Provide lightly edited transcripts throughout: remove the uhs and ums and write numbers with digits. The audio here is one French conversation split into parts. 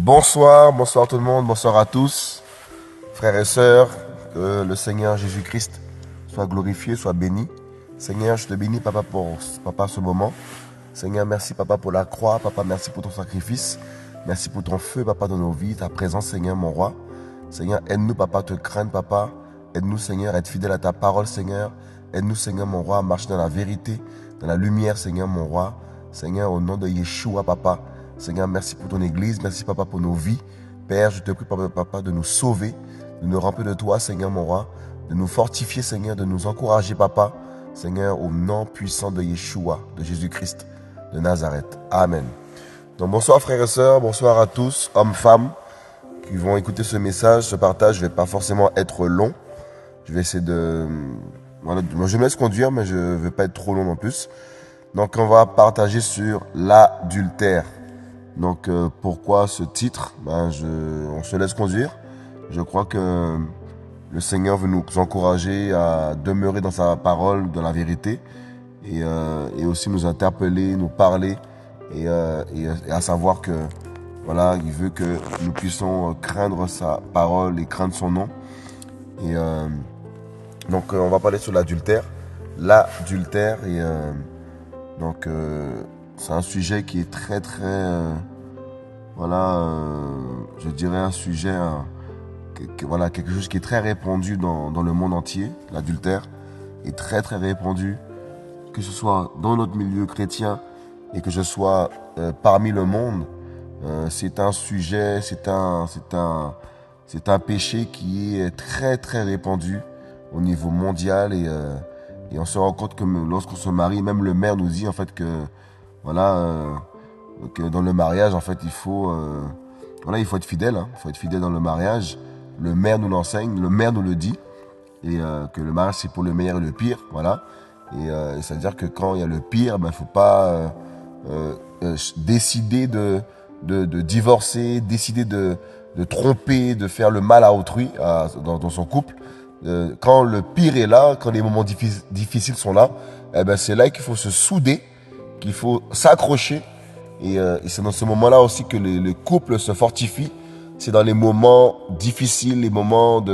Bonsoir tout le monde, bonsoir à tous, frères et sœurs, que le Seigneur Jésus-Christ soit glorifié, soit béni. Seigneur, je te bénis, Papa, pour ce moment. Seigneur, merci, Papa, pour la croix. Papa, merci pour ton sacrifice. Merci pour ton feu, Papa, dans nos vies, ta présence, Seigneur, mon roi. Seigneur, aide-nous, Papa, à te craindre, Papa. Aide-nous, Seigneur, à être fidèle à ta parole, Seigneur. Aide-nous, Seigneur, mon roi, à marcher dans la vérité, dans la lumière, Seigneur, mon roi. Seigneur, au nom de Yeshua, Papa. Seigneur, merci pour ton église. Merci, Papa, pour nos vies. Père, je te prie, Papa, de nous sauver, de nous remplir de toi, Seigneur, mon roi, de nous fortifier, Seigneur, de nous encourager, Papa. Seigneur, au nom puissant de Yeshua, de Jésus-Christ, de Nazareth. Amen. Donc, bonsoir, frères et sœurs. Bonsoir à tous, hommes, femmes, qui vont écouter ce message, ce partage. Je ne vais pas forcément être long. Je vais essayer de... Voilà, je me laisse conduire, mais je ne vais pas être trop long non plus. Donc, on va partager sur l'adultère. Donc, pourquoi ce titre? On se laisse conduire. Je crois que le Seigneur veut nous encourager à demeurer dans sa parole, dans la vérité, et aussi nous interpeller, nous parler, et à savoir que, voilà, il veut que nous puissions craindre sa parole et craindre son nom. Et donc, on va parler sur l'adultère. L'adultère, et donc, c'est un sujet qui est très, je dirais un sujet, voilà, quelque chose qui est très répandu dans le monde entier. L'adultère est très répandu, que ce soit dans notre milieu chrétien et que ce soit parmi le monde. C'est un sujet, c'est un péché qui est très répandu au niveau mondial, et on se rend compte que lorsqu'on se marie, même le maire nous dit en fait que voilà, que dans le mariage en fait il faut être fidèle, il faut être fidèle dans le mariage. Le maire nous l'enseigne, le maire nous le dit, et que le mariage c'est pour le meilleur et le pire, voilà. Et c'est à dire que quand il y a le pire, faut pas décider de divorcer, décider de tromper, de faire le mal à autrui dans son couple. Quand le pire est là, quand les moments difficiles sont là, c'est là qu'il faut se souder, qu'il faut s'accrocher. Et c'est dans ce moment-là aussi que le couple se fortifie. C'est dans les moments difficiles, les moments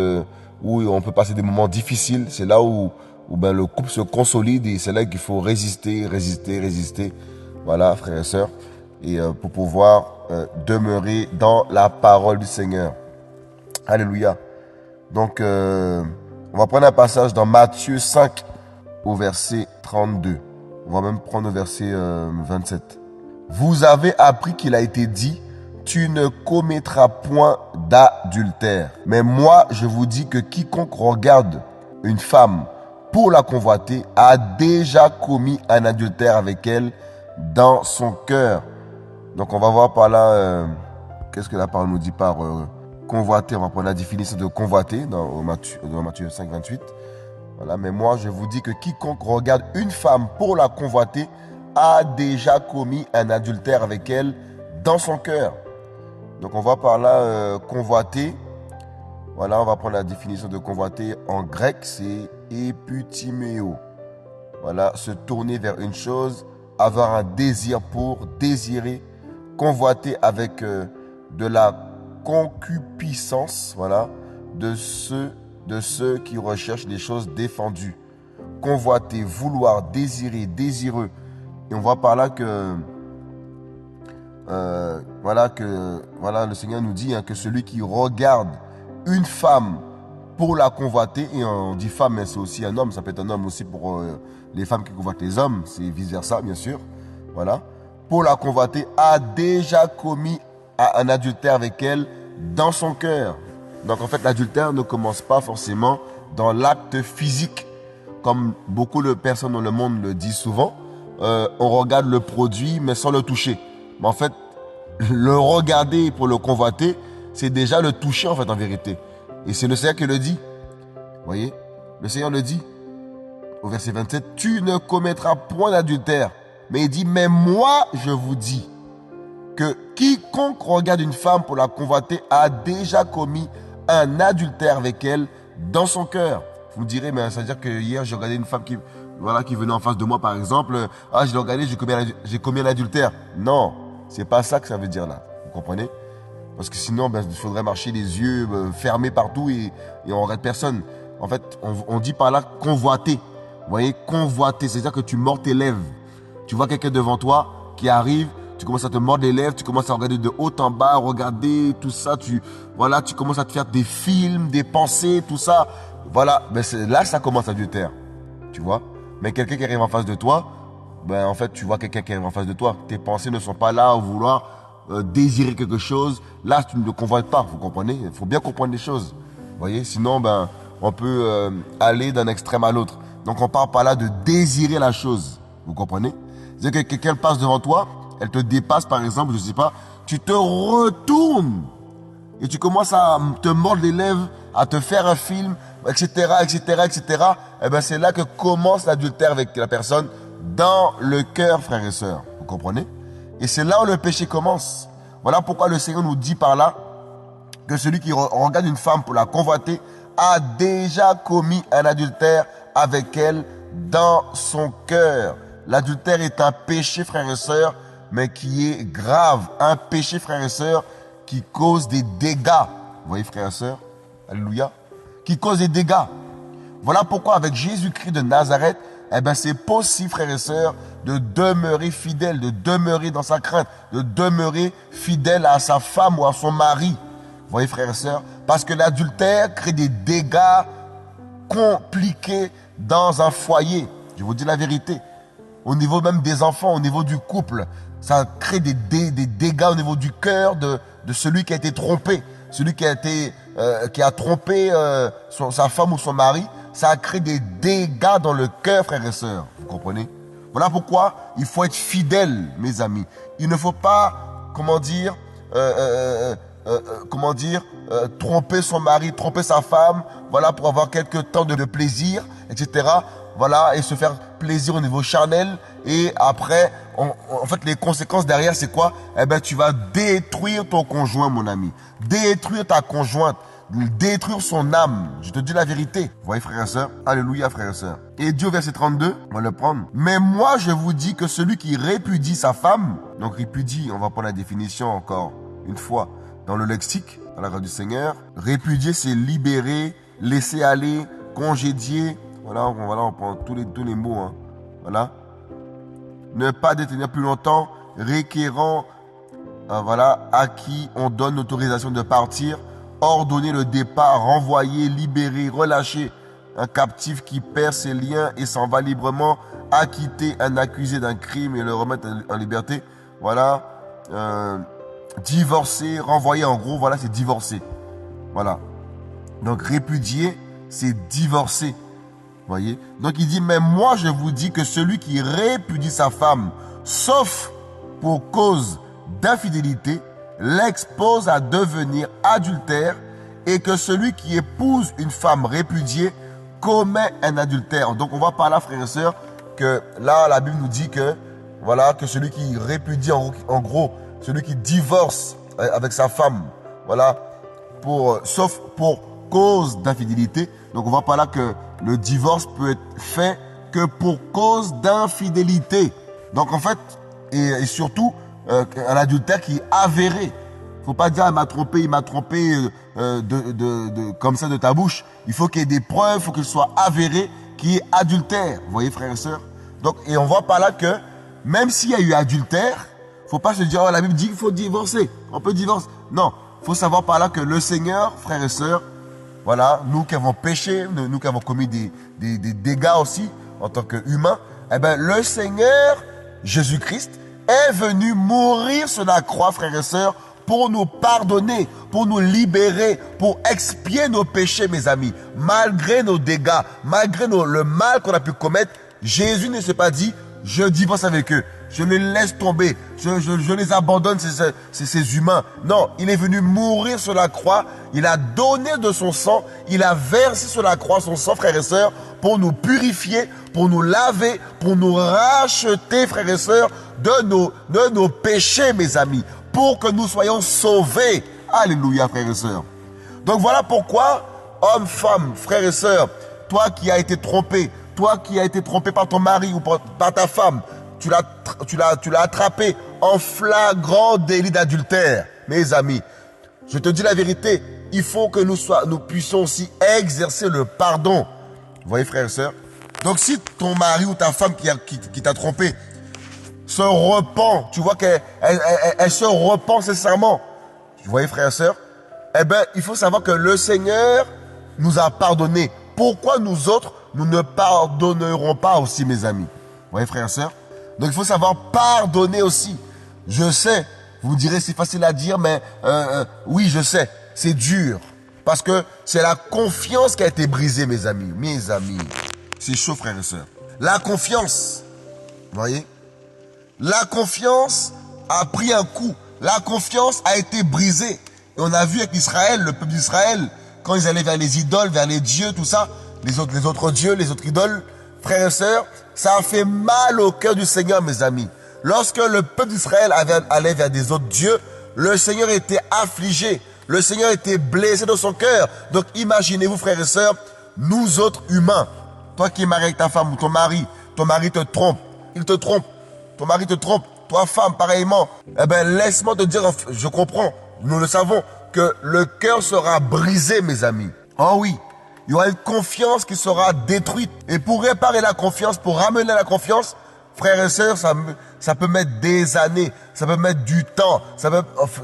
où on peut passer des moments difficiles. C'est là où le couple se consolide, et c'est là qu'il faut résister. Voilà, frères et sœurs. Et pour pouvoir demeurer dans la parole du Seigneur. Alléluia. Donc, on va prendre un passage dans Matthieu 5 au verset 32. On va même prendre le verset 27. Vous avez appris qu'il a été dit, tu ne commettras point d'adultère. Mais moi, je vous dis que quiconque regarde une femme pour la convoiter a déjà commis un adultère avec elle dans son cœur. Donc, on va voir par là, qu'est-ce que la parole nous dit par convoiter. On va prendre la définition de convoiter dans Matthieu 5, 28. Voilà, mais moi, je vous dis que quiconque regarde une femme pour la convoiter a déjà commis un adultère avec elle dans son cœur. Donc, on va par là convoiter. Voilà, on va prendre la définition de convoiter. En grec, c'est epitimeo. Voilà, se tourner vers une chose, avoir un désir pour, désirer, convoiter avec de la concupiscence, voilà, de ceux qui recherchent les choses défendues. Convoiter, vouloir, désirer, désireux. Et on voit par là que le Seigneur nous dit que celui qui regarde une femme pour la convoiter, et on dit femme, mais c'est aussi un homme, ça peut être un homme aussi pour les femmes qui convoitent les hommes, c'est vice versa bien sûr, voilà, pour la convoiter, a déjà commis un adultère avec elle dans son cœur. Donc en fait, l'adultère ne commence pas forcément dans l'acte physique, comme beaucoup de personnes dans le monde le disent souvent. On regarde le produit mais sans le toucher. Mais en fait, le regarder pour le convoiter, c'est déjà le toucher en fait en vérité. Et c'est le Seigneur qui le dit. Vous voyez, le Seigneur le dit au verset 27, tu ne commettras point d'adultère. Mais il dit, mais moi je vous dis que quiconque regarde une femme pour la convoiter a déjà commis un adultère avec elle dans son cœur. Vous me direz, mais ça veut dire que hier j'ai regardé une femme qui venait en face de moi par exemple. Ah, je l'ai regardé, j'ai commis un adultère. Non, c'est pas ça que ça veut dire là. Vous comprenez? Parce que sinon, ben, il faudrait marcher les yeux fermés partout et on regarde personne. En fait, on dit par là convoiter. Vous voyez, convoiter, c'est-à-dire que tu mords tes lèvres. Tu vois quelqu'un devant toi qui arrive, tu commences à te mordre les lèvres, tu commences à regarder de haut en bas, regarder tout ça, tu commences à te faire des films, des pensées, tout ça. Voilà, ben là, ça commence l'adultère. Tu vois. Mais quelqu'un qui arrive en face de toi, ben en fait, tu vois quelqu'un qui arrive en face de toi. Tes pensées ne sont pas là à vouloir désirer quelque chose. Là, tu ne le convoites pas, vous comprenez? Il faut bien comprendre les choses. Vous voyez, sinon, ben, on peut aller d'un extrême à l'autre. Donc, on parle pas là de désirer la chose. Vous comprenez? C'est-à-dire que quelqu'un passe devant toi, elle te dépasse, par exemple, je sais pas, tu te retournes et tu commences à te mordre les lèvres, à te faire un film, etc., etc., etc. Et ben, c'est là que commence l'adultère avec la personne dans le cœur, frères et sœurs. Vous comprenez? Et c'est là où le péché commence. Voilà pourquoi le Seigneur nous dit par là que celui qui regarde une femme pour la convoiter a déjà commis un adultère avec elle dans son cœur. L'adultère est un péché, frères et sœurs, mais qui est grave. Un péché, frères et sœurs, qui cause des dégâts. Vous voyez, frères et sœurs? Alléluia. Qui cause des dégâts. Voilà pourquoi avec Jésus-Christ de Nazareth, eh ben c'est possible, frères et sœurs, de demeurer fidèle, de demeurer dans sa crainte, de demeurer fidèle à sa femme ou à son mari. Vous voyez, frères et sœurs? Parce que l'adultère crée des dégâts compliqués dans un foyer. Je vous dis la vérité. Au niveau même des enfants, au niveau du couple, ça crée des dégâts au niveau du cœur de celui qui a été trompé, celui qui a trompé sa femme ou son mari. Ça a créé des dégâts dans le cœur, frères et sœurs. Vous comprenez? Voilà pourquoi il faut être fidèle, mes amis. Il ne faut pas, tromper son mari, tromper sa femme, voilà, pour avoir quelques temps de plaisir, etc. Voilà, et se faire plaisir au niveau charnel. Et après, en fait, les conséquences derrière, c'est quoi? Eh ben, tu vas détruire ton conjoint, mon ami. Détruire ta conjointe. Détruire son âme. Je te dis la vérité. Vous voyez, frères et sœurs? Alléluia, frères et sœurs. Et Dieu, verset 32, on va le prendre. Mais moi, je vous dis que celui qui répudie sa femme, donc répudie, on va prendre la définition encore une fois dans le lexique, dans la grâce du Seigneur. Répudier, c'est libérer, laisser aller, congédier. Voilà, on prend tous les mots. Hein. Voilà. Ne pas détenir plus longtemps, requérant, à qui on donne l'autorisation de partir, ordonner le départ, renvoyer, libérer, relâcher un captif qui perd ses liens et s'en va librement, acquitter un accusé d'un crime et le remettre en liberté. Voilà. Divorcer, renvoyer, en gros, voilà, c'est divorcer. Voilà. Donc, répudier, c'est divorcer. Voyez? Donc, il dit, mais moi, je vous dis que celui qui répudie sa femme, sauf pour cause d'infidélité, l'expose à devenir adultère, et que celui qui épouse une femme répudiée commet un adultère. Donc, on voit par là, frères et sœurs, que là, la Bible nous dit que, voilà, que celui qui répudie, en gros, celui qui divorce avec sa femme, voilà, sauf pour cause d'infidélité. Donc, on voit par là que le divorce peut être fait que pour cause d'infidélité. Donc, en fait, et surtout, un adultère qui est avéré. Faut pas dire, il m'a trompé comme ça de ta bouche. Il faut qu'il y ait des preuves, il faut qu'il soit avéré, qu'il y ait adultère. Vous voyez, frères et sœurs? Donc, et on voit par là que, même s'il y a eu adultère, faut pas se dire, oh, la Bible dit qu'il faut divorcer. On peut divorcer. Non. Faut savoir par là que le Seigneur, frères et sœurs, voilà, nous qui avons péché, nous qui avons commis des dégâts aussi, en tant qu'humains, eh ben, le Seigneur, Jésus-Christ, est venu mourir sur la croix, frères et sœurs, pour nous pardonner, pour nous libérer, pour expier nos péchés, mes amis. Malgré nos dégâts, malgré le mal qu'on a pu commettre, Jésus ne s'est pas dit, je divorce avec eux, je les laisse tomber, je les abandonne, ces humains. Non, il est venu mourir sur la croix, il a donné de son sang, il a versé sur la croix son sang, frères et sœurs, pour nous purifier, pour nous laver, pour nous racheter, frères et sœurs, de nos péchés, mes amis, pour que nous soyons sauvés. Alléluia, frères et sœurs. Donc voilà pourquoi, hommes, femmes, frères et sœurs, toi qui as été trompé, toi qui as été trompé par ton mari ou par ta femme, tu l'as attrapé en flagrant délit d'adultère, mes amis. Je te dis la vérité, il faut que nous puissions aussi exercer le pardon. Vous voyez, frères et sœurs? Donc, si ton mari ou ta femme qui t'a trompé se repent, tu vois qu'elle se repent sincèrement. Vous voyez, frères et sœurs? Eh bien, il faut savoir que le Seigneur nous a pardonné. Pourquoi nous autres, nous ne pardonnerons pas aussi, mes amis? Vous voyez, frères et sœurs? Donc, il faut savoir pardonner aussi. Je sais, vous me direz, c'est facile à dire, mais oui, je sais, c'est dur. Parce que c'est la confiance qui a été brisée, mes amis. Mes amis, c'est chaud, frères et sœurs. La confiance, vous voyez? La confiance a pris un coup. La confiance a été brisée. Et on a vu avec Israël, le peuple d'Israël, quand ils allaient vers les idoles, vers les dieux, tout ça, les autres dieux, les autres idoles, frères et sœurs, ça a fait mal au cœur du Seigneur, mes amis. Lorsque le peuple d'Israël allait vers des autres dieux, le Seigneur était affligé. Le Seigneur était blessé dans son cœur. Donc imaginez-vous, frères et sœurs, nous autres humains, toi qui es marié avec ta femme ou ton mari te trompe, il te trompe, ton mari te trompe, toi femme pareillement, eh bien laisse-moi te dire, je comprends, nous le savons, que le cœur sera brisé, mes amis. Oh oui, il y aura une confiance qui sera détruite. Et pour réparer la confiance, pour ramener la confiance, frères et sœurs, ça peut mettre des années, ça peut mettre du temps,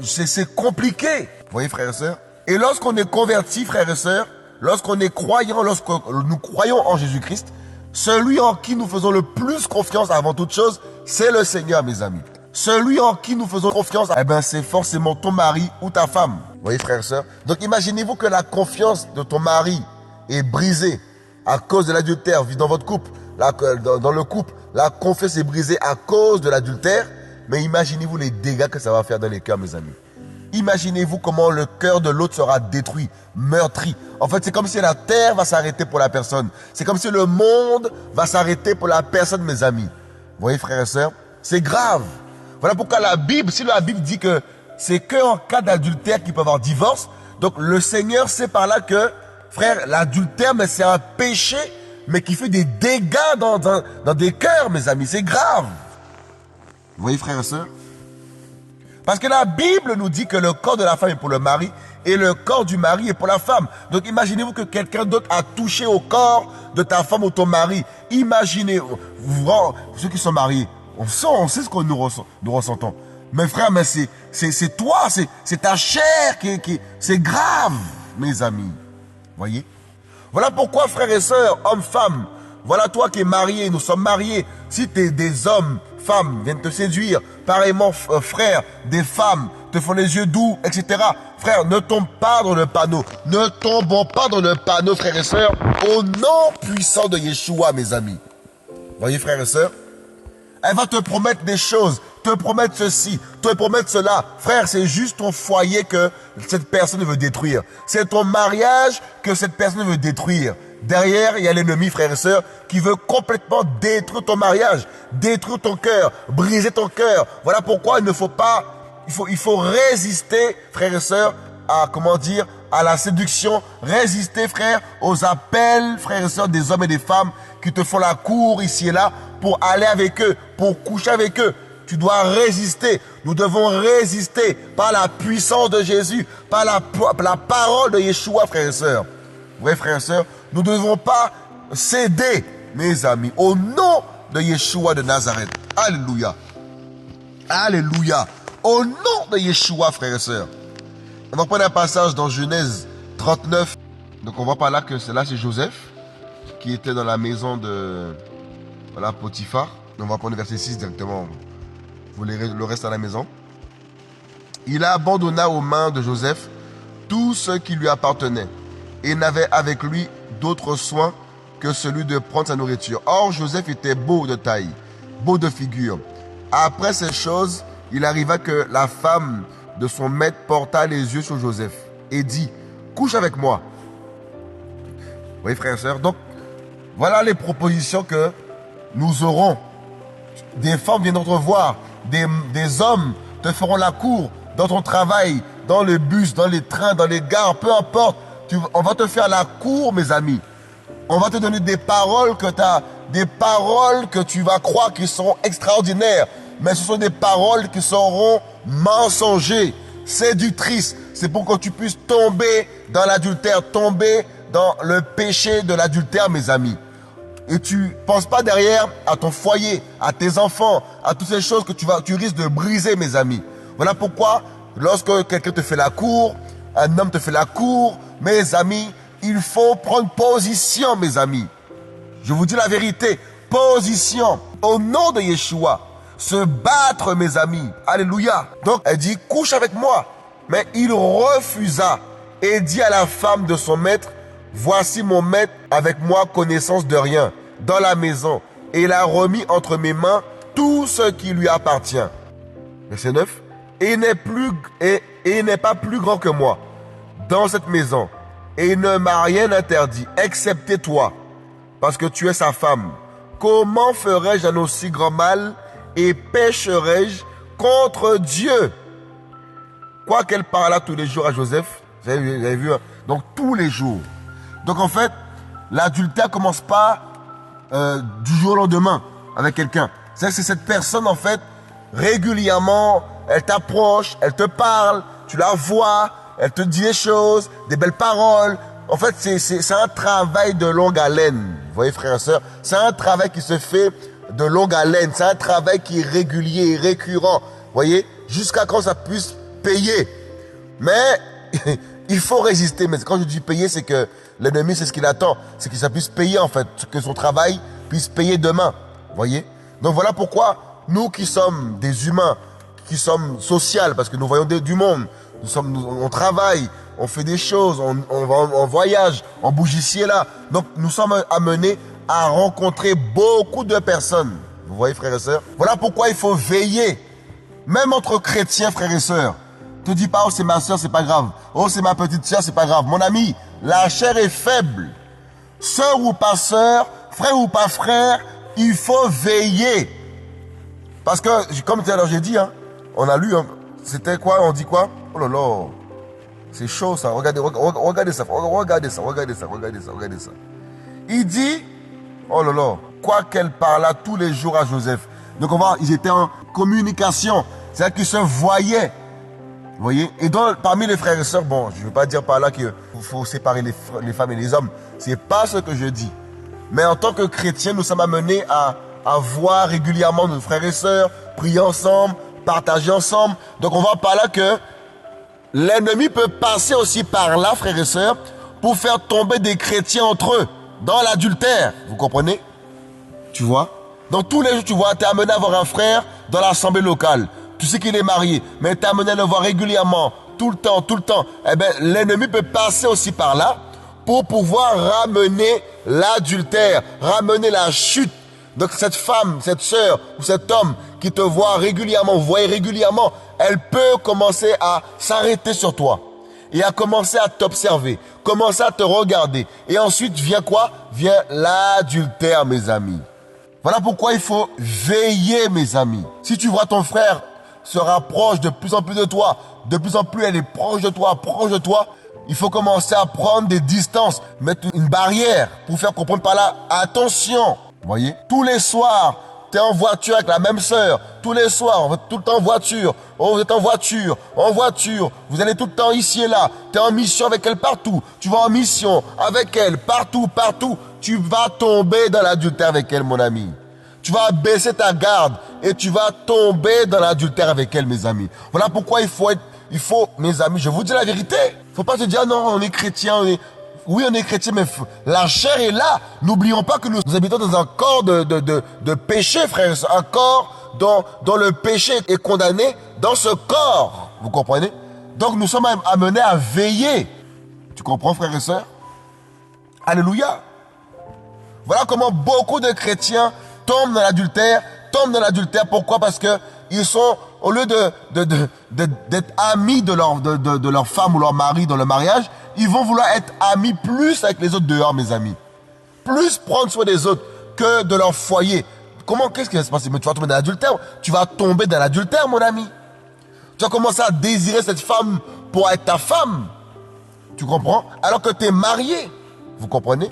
c'est compliqué. Vous voyez, frères et sœurs? Et lorsqu'on est converti, frères et sœurs, lorsqu'on est croyant, lorsque nous croyons en Jésus-Christ, celui en qui nous faisons le plus confiance avant toute chose, c'est le Seigneur, mes amis. Celui en qui nous faisons confiance, eh ben, c'est forcément ton mari ou ta femme. Vous voyez, frères et sœurs? Donc, imaginez-vous que la confiance de ton mari est brisée à cause de l'adultère vu dans votre couple. Dans le couple, la confiance est brisée à cause de l'adultère. Mais imaginez-vous les dégâts que ça va faire dans les cœurs, mes amis. Imaginez-vous comment le cœur de l'autre sera détruit, meurtri. En fait, c'est comme si la terre va s'arrêter pour la personne. C'est comme si le monde va s'arrêter pour la personne, mes amis. Vous voyez, frères et sœurs? C'est grave. Voilà pourquoi la Bible, si la Bible dit que c'est qu'en cas d'adultère qu'il peut y avoir divorce, donc le Seigneur sait par là que, frère, l'adultère, mais c'est un péché, mais qui fait des dégâts dans des cœurs, mes amis. C'est grave. Vous voyez, frères et sœurs? Parce que la Bible nous dit que le corps de la femme est pour le mari et le corps du mari est pour la femme. Donc imaginez-vous que quelqu'un d'autre a touché au corps de ta femme ou ton mari. Imaginez, ceux qui sont mariés, on sait ce que nous ressentons. Mais frère, mais c'est toi, c'est ta chair c'est grave, mes amis. Voyez? Voilà pourquoi, frères et sœurs, hommes, femmes, voilà toi qui es marié, nous sommes mariés. Si des hommes, femmes viennent te séduire, pareillement, frères, des femmes te font les yeux doux, etc. Frère, ne tombe pas dans le panneau. Ne tombons pas dans le panneau, frères et sœurs, au nom puissant de Yeshua, mes amis. Voyez, frères et sœurs? Elle va te promettre des choses, te promettre ceci, te promettre cela. Frère, c'est juste ton foyer que cette personne veut détruire. C'est ton mariage que cette personne veut détruire. Derrière, il y a l'ennemi, frère et sœur, qui veut complètement détruire ton mariage, détruire ton cœur, briser ton cœur. Voilà pourquoi il faut résister, frère et sœur, à la séduction. Résister, frère, aux appels, frères et sœurs, des hommes et des femmes qui te font la cour ici et là pour aller avec eux, pour coucher avec eux. Tu dois résister. Nous devons résister par la puissance de Jésus, par la parole de Yeshua, frères et sœurs. Oui, frères et sœurs, nous ne devons pas céder, mes amis, au nom de Yeshua de Nazareth. Alléluia. Alléluia. Au nom de Yeshua, frères et sœurs. On va prendre un passage dans Genèse 39. Donc on voit par là que c'est Joseph qui était dans la maison de Potiphar. On va prendre le verset 6 directement. Vous lirez le reste à la maison. Il abandonna aux mains de Joseph tout ce qui lui appartenait et n'avait avec lui d'autre soin que celui de prendre sa nourriture. Or, Joseph était beau de taille, beau de figure. Après ces choses, il arriva que la femme de son maître porta les yeux sur Joseph et dit, « Couche avec moi. » Vous voyez, frères et sœurs? Donc, voilà les propositions que nous aurons. Des femmes viendront te voir, des hommes te feront la cour dans ton travail, dans le bus, dans les trains, dans les gares, peu importe. On va te faire la cour, mes amis. On va te donner des paroles que tu vas croire qui seront extraordinaires. Mais ce sont des paroles qui seront mensongères, séductrices. c'est pour que tu puisses tomber dans l'adultère, tomber dans le péché de l'adultère, mes amis. Et tu penses pas derrière à ton foyer, à tes enfants, à toutes ces choses que tu risques de briser, mes amis. Voilà pourquoi, lorsque quelqu'un te fait la cour, un homme te fait la cour, mes amis, il faut prendre position, mes amis. Je vous dis la vérité, position, au nom de Yeshua, se battre, mes amis. Alléluia. Donc, elle dit, couche avec moi. Mais il refusa et dit à la femme de son maître, voici mon maître avec moi connaissance de rien dans la maison. Et il a remis entre mes mains tout ce qui lui appartient. Verset 9. Et il n'est pas plus grand que moi dans cette maison. Et il ne m'a rien interdit, excepté toi, parce que tu es sa femme. Comment ferais-je un aussi grand mal et pécherais-je contre Dieu? Quoi qu'elle parla tous les jours à Joseph, vous avez vu, hein? Donc tous les jours. Donc en fait, l'adultère commence pas du jour au lendemain avec quelqu'un. C'est cette personne en fait, régulièrement, elle t'approche, elle te parle, tu la vois, elle te dit des choses, des belles paroles. En fait, c'est un travail de longue haleine. Vous voyez, frères et sœurs, c'est un travail qui se fait de longue haleine. C'est un travail qui est régulier et récurrent. Vous voyez, jusqu'à quand ça puisse payer. Mais il faut résister. Mais quand je dis payer, c'est que l'ennemi, c'est ce qu'il attend. C'est que ça puisse payer, en fait. Que son travail puisse payer demain. Vous voyez? Donc voilà pourquoi nous qui sommes des humains, qui sommes sociaux, parce que nous voyons du monde, on travaille, on fait des choses, on va en voyage, on bouge ici et là. Donc nous sommes amenés à rencontrer beaucoup de personnes. Vous voyez, frères et sœurs? Voilà pourquoi il faut veiller. Même entre chrétiens, frères et sœurs. Ne te dis pas, oh c'est ma sœur, c'est pas grave. Oh c'est ma petite sœur, c'est pas grave. Mon ami, la chair est faible. Sœur ou pas sœur, frère ou pas frère, il faut veiller. Parce que, comme tout à l'heure j'ai dit, hein, on a lu, hein, c'était quoi, on dit quoi? Oh là là, c'est chaud ça, regardez ça, regardez ça. Il dit, oh là là, quoi qu'elle parla tous les jours à Joseph. Donc on voit, ils étaient en communication, c'est-à-dire qu'ils se voyaient. Vous voyez? Et donc, parmi les frères et sœurs, bon, je ne veux pas dire par là qu'il faut séparer les femmes et les hommes. C'est pas ce que je dis. Mais en tant que chrétiens, nous sommes amenés à voir régulièrement nos frères et sœurs, prier ensemble, partager ensemble. Donc on voit par là que l'ennemi peut passer aussi par là, frères et sœurs, pour faire tomber des chrétiens entre eux, dans l'adultère. Vous comprenez? Tu vois? Donc tous les jours, tu vois, tu es amené à voir un frère dans l'assemblée locale. Tu sais qu'il est marié, mais tu es amené à le voir régulièrement, tout le temps. Eh bien, l'ennemi peut passer aussi par là pour pouvoir ramener l'adultère, ramener la chute. Donc cette femme, cette sœur ou cet homme qui te voit régulièrement, vous voyez régulièrement, elle peut commencer à s'arrêter sur toi et à commencer à t'observer, commencer à te regarder. Et ensuite vient quoi? Vient l'adultère, mes amis. Voilà pourquoi il faut veiller, mes amis. Si tu vois ton frère se rapproche de plus en plus de toi, de plus en plus elle est proche de toi, il faut commencer à prendre des distances, mettre une barrière pour faire comprendre par là, attention. Vous voyez? Tous les soirs, tu es en voiture avec la même sœur. Tous les soirs, tout le temps en voiture. Oh, vous êtes en voiture. Vous allez tout le temps ici et là. Tu es en mission avec elle partout. Tu vas en mission avec elle partout. Tu vas tomber dans l'adultère avec elle, mon ami. Tu vas baisser ta garde et tu vas tomber dans l'adultère avec elle, mes amis. Voilà pourquoi il faut, mes amis, je vous dis la vérité. Il ne faut pas se dire, non, on est chrétien, oui, on est chrétien, mais la chair est là. N'oublions pas que nous habitons dans un corps de péché, frère. Un corps dont le péché est condamné dans ce corps. Vous comprenez? Donc nous sommes amenés à veiller. Tu comprends, frère et sœur? Alléluia. Voilà comment beaucoup de chrétiens tombent dans l'adultère. Pourquoi? Parce que ils sont, au lieu d'être amis de leur femme ou leur mari dans le mariage, ils vont vouloir être amis plus avec les autres dehors, mes amis. Plus prendre soin des autres que de leur foyer. Qu'est-ce qui va se passer? Mais tu vas tomber dans l'adultère. Tu vas tomber dans l'adultère, mon ami. Tu vas commencer à désirer cette femme pour être ta femme. Tu comprends? Alors que tu es marié. Vous comprenez?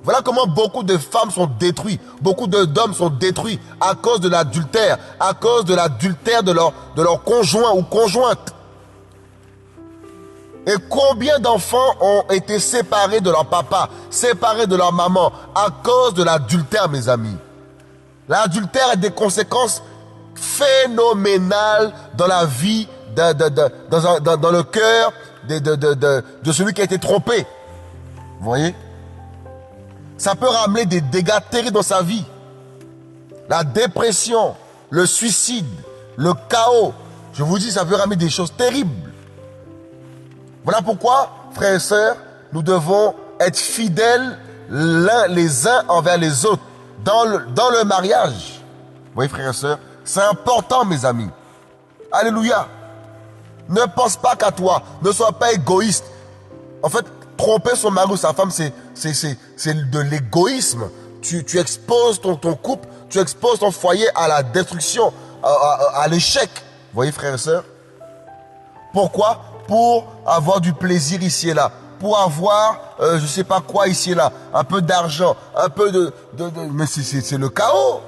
Voilà comment beaucoup de femmes sont détruites, beaucoup d'hommes sont détruits à cause de l'adultère de leur conjoint ou conjointe. Et combien d'enfants ont été séparés de leur papa, séparés de leur maman à cause de l'adultère, mes amis? L'adultère a des conséquences phénoménales dans la vie, dans le cœur de celui qui a été trompé. Vous voyez? Ça peut ramener des dégâts terribles dans sa vie. La dépression, le suicide, le chaos. Je vous dis, ça peut ramener des choses terribles. Voilà pourquoi, frères et sœurs, nous devons être fidèles les uns envers les autres dans le mariage. Vous voyez, frères et sœurs, c'est important, mes amis. Alléluia. Ne pense pas qu'à toi. Ne sois pas égoïste. En fait, tromper son mari ou sa femme, c'est de l'égoïsme. Tu exposes ton couple, tu exposes ton foyer à la destruction, à l'échec. Vous voyez, frères et sœurs? Pourquoi? Pour avoir du plaisir ici et là. Pour avoir, je sais pas quoi ici et là. Un peu d'argent, un peu mais c'est le chaos.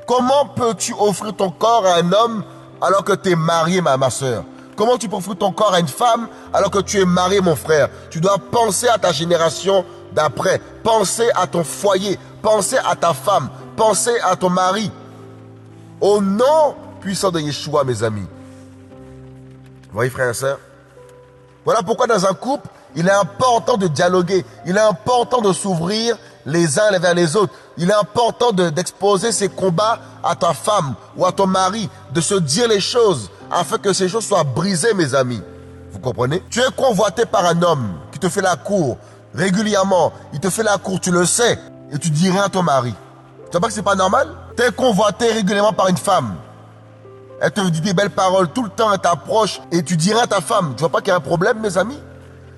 Comment peux-tu offrir ton corps à un homme alors que tu es marié, ma soeur? Comment tu peux offrir ton corps à une femme alors que tu es marié, mon frère? Tu dois penser à ta génération d'après. Penser à ton foyer. Penser à ta femme. Penser à ton mari. Au nom puissant de Yeshua, mes amis. Vous voyez, frères et sœurs? Voilà pourquoi dans un couple, il est important de dialoguer. Il est important de s'ouvrir les uns vers les autres. Il est important d'exposer ses combats à ta femme ou à ton mari, de se dire les choses afin que ces choses soient brisées, mes amis. Vous comprenez? Tu es convoité par un homme qui te fait la cour régulièrement. Il te fait la cour, tu le sais, et tu dis rien à ton mari. Tu vois pas que c'est pas normal? Tu es convoité régulièrement par une femme. Elle te dit des belles paroles tout le temps, elle t'approche et tu dis rien à ta femme. Tu vois pas qu'il y a un problème, mes amis?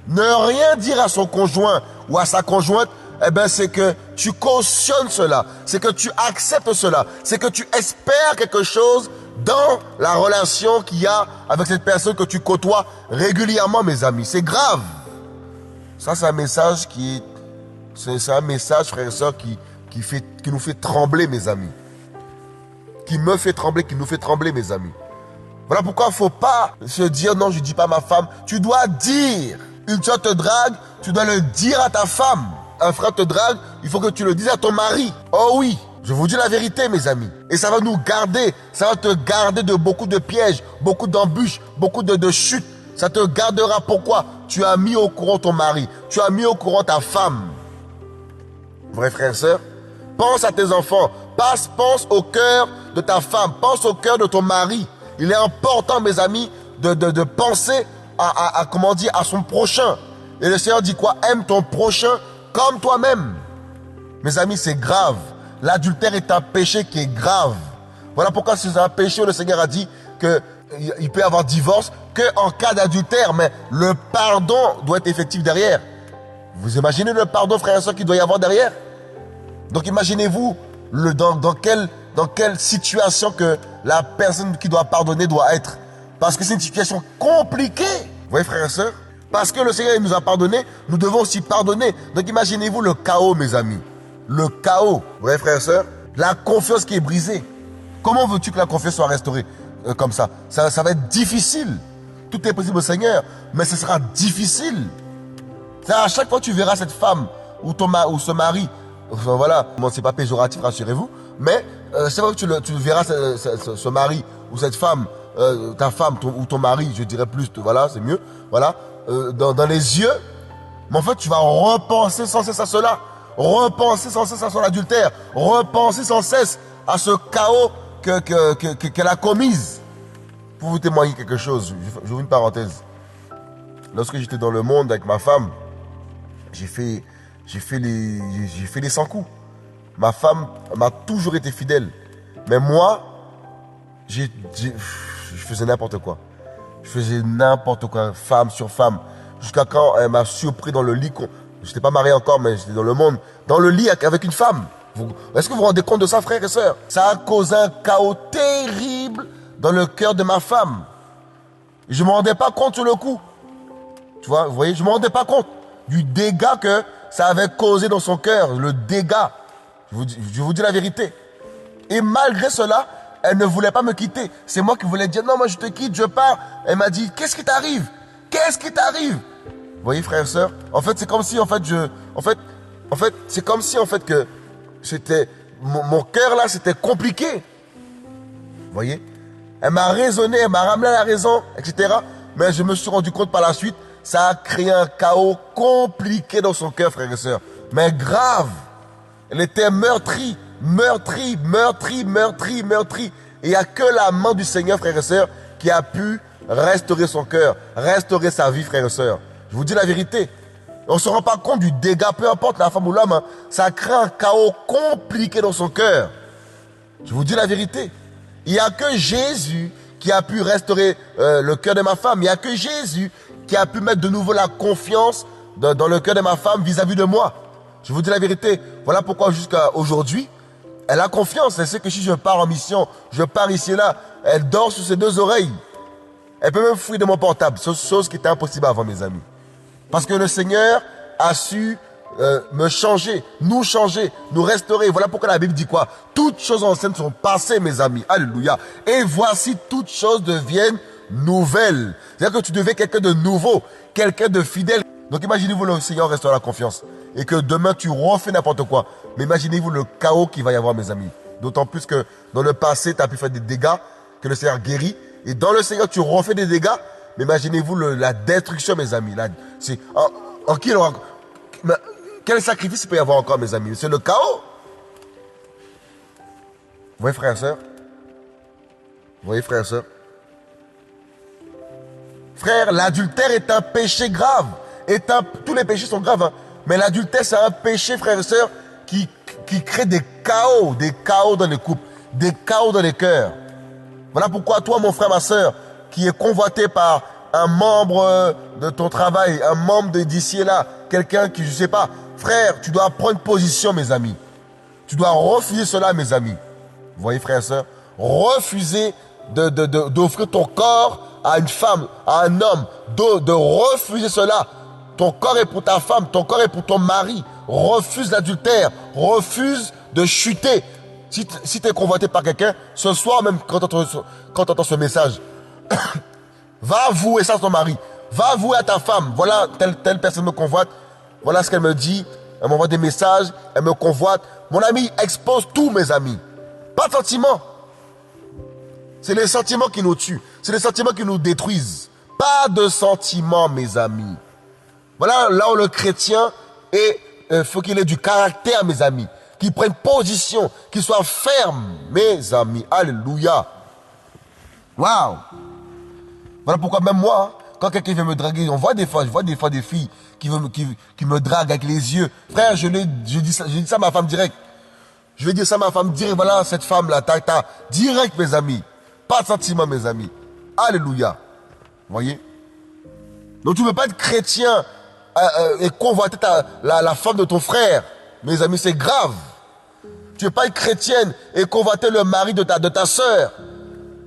Ne rien dire à son conjoint ou à sa conjointe, eh ben c'est que tu cautionnes cela, c'est que tu acceptes cela, c'est que tu espères quelque chose dans la relation qu'il y a avec cette personne que tu côtoies régulièrement, mes amis. C'est grave. Ça, c'est un message c'est un message, frères et sœurs, qui nous fait trembler, mes amis. Qui me fait trembler, qui nous fait trembler, mes amis. Voilà pourquoi il ne faut pas se dire non, je ne dis pas à ma femme. Tu dois dire. Une soeur te drague, tu dois le dire à ta femme. Un frère te drague, il faut que tu le dises à ton mari. Oh oui, je vous dis la vérité, mes amis. Et ça va nous garder, ça va te garder de beaucoup de pièges, beaucoup d'embûches, beaucoup de chutes. Ça te gardera. Pourquoi? Tu as mis au courant ton mari, tu as mis au courant ta femme. Vrai frère et sœur, pense à tes enfants, pense au cœur de ta femme, pense au cœur de ton mari. Il est important, mes amis, de penser comment dire, à son prochain. Et le Seigneur dit quoi? Aime ton prochain comme toi-même. Mes amis, c'est grave. L'adultère est un péché qui est grave. Voilà pourquoi c'est un péché, le Seigneur a dit qu'il peut y avoir divorce qu'en cas d'adultère, mais le pardon doit être effectif derrière. Vous imaginez le pardon, frères et sœurs, qu'il doit y avoir derrière? Donc imaginez-vous dans quelle situation que la personne qui doit pardonner doit être. Parce que c'est une situation compliquée. Vous voyez, frères et sœurs? Parce que le Seigneur nous a pardonné, nous devons aussi pardonner. Donc imaginez-vous le chaos, mes amis. Le chaos. Vous voyez, frères et sœurs? La confiance qui est brisée. Comment veux-tu que la confiance soit restaurée comme ça? Ça va être difficile. Tout est possible au Seigneur, mais ce sera difficile. À chaque fois que tu verras cette femme ou ce mari, enfin, voilà, bon, c'est pas péjoratif, rassurez-vous, mais chaque fois que tu verras ce mari ou cette femme, ta femme ou ton mari, je dirais plus, voilà, c'est mieux, voilà, dans les yeux, mais en fait, tu vas repenser sans cesse à cela, repenser sans cesse à son adultère, repenser sans cesse à ce chaos qu'elle a commise. Pour vous témoigner quelque chose, je vous une parenthèse. Lorsque j'étais dans le monde avec ma femme, j'ai fait les 100 coups. Ma femme m'a toujours été fidèle. Mais moi, je faisais n'importe quoi. Je faisais n'importe quoi, femme sur femme. Jusqu'à quand elle m'a surpris dans le lit. Je n'étais pas marié encore, mais j'étais dans le monde. Dans le lit avec une femme. Est-ce que vous vous rendez compte de ça, frères et sœurs? Ça a causé un chaos terrible dans le cœur de ma femme. Je ne me rendais pas compte sur le coup. Tu vois, vous voyez, je ne me rendais pas compte du dégât que ça avait causé dans son cœur. Le dégât. Je vous dis la vérité. Et malgré cela, elle ne voulait pas me quitter. C'est moi qui voulais dire, non, moi je te quitte, je pars. Elle m'a dit, qu'est-ce qui t'arrive? Qu'est-ce qui t'arrive? Vous voyez, frères et sœurs? En fait, c'est comme si, c'est comme si, que c'était, mon cœur là, c'était compliqué. Vous voyez? Elle m'a raisonné, elle m'a ramené à la raison, etc. Mais je me suis rendu compte par la suite, ça a créé un chaos compliqué dans son cœur, frères et sœurs. Mais grave. Elle était meurtrie. Et il n'y a que la main du Seigneur, frères et sœurs, qui a pu restaurer son cœur, restaurer sa vie, frères et sœurs. Je vous dis la vérité. On ne se rend pas compte du dégât, peu importe la femme ou l'homme, hein, ça crée un chaos compliqué dans son cœur. Je vous dis la vérité. Il n'y a que Jésus qui a pu restaurer le cœur de ma femme. Il n'y a que Jésus qui a pu mettre de nouveau la confiance dans le cœur de ma femme vis-à-vis de moi. Je vous dis la vérité. Voilà pourquoi jusqu'à aujourd'hui, elle a confiance. Elle sait que si je pars en mission, je pars ici et là, elle dort sur ses deux oreilles. Elle peut même fouiller de mon portable, chose qui était impossible avant, mes amis. Parce que le Seigneur a su me changer, nous restaurer. Voilà pourquoi la Bible dit quoi? Toutes choses anciennes sont passées, mes amis. Alléluia. Et voici, toutes choses deviennent nouvelles. C'est-à-dire que tu deviens quelqu'un de nouveau, quelqu'un de fidèle. Donc imaginez-vous, le Seigneur restaure la confiance. Et que demain, tu refais n'importe quoi. Mais imaginez-vous le chaos qu'il va y avoir, mes amis. D'autant plus que dans le passé, tu as pu faire des dégâts que le Seigneur guérit. Et dans le Seigneur, tu refais des dégâts. Mais imaginez-vous la destruction, mes amis. Quel sacrifice il peut y avoir encore, mes amis? C'est le chaos. Vous voyez, frères et sœurs? Vous voyez, frères et sœurs? Frère, l'adultère est un péché grave. Tous les péchés sont graves. Hein. Mais l'adultère, c'est un péché, frères et sœurs, qui crée des chaos dans les couples, des chaos dans les cœurs. Voilà pourquoi toi, mon frère, ma sœur, qui est convoité par un membre de ton travail, un membre d'ici et là, quelqu'un qui, je sais pas, frère, tu dois prendre position, mes amis. Tu dois refuser cela, mes amis. Vous voyez, frère et sœur, refuser d'offrir ton corps à une femme, à un homme, de refuser cela. Ton corps est pour ta femme, ton corps est pour ton mari. Refuse l'adultère, refuse de chuter. Si tu es convoité par quelqu'un, ce soir même, quand tu entends ce message, va avouer ça à ton mari. Va avouer à ta femme. Voilà, telle personne me convoite. Voilà ce qu'elle me dit. Elle m'envoie des messages. Elle me convoite. Mon ami, expose tout, mes amis. Pas de sentiments. C'est les sentiments qui nous tuent. C'est les sentiments qui nous détruisent. Pas de sentiments, mes amis. Voilà là où le chrétien faut qu'il ait du caractère, mes amis. Qu'il prenne position, qu'il soit ferme, mes amis. Alléluia. Waouh. Voilà pourquoi même moi, quand quelqu'un vient me draguer, je vois des fois des filles qui me draguent avec les yeux. Frère, je dis ça à ma femme direct. Je vais dire ça à ma femme direct. Voilà, cette femme-là, direct, mes amis. Pas de sentiment, mes amis. Alléluia. Vous voyez? Donc tu ne peux pas être chrétien et convoiter la femme de ton frère. Mes amis, c'est grave. Tu ne peux pas être chrétienne et convoiter le mari de ta sœur.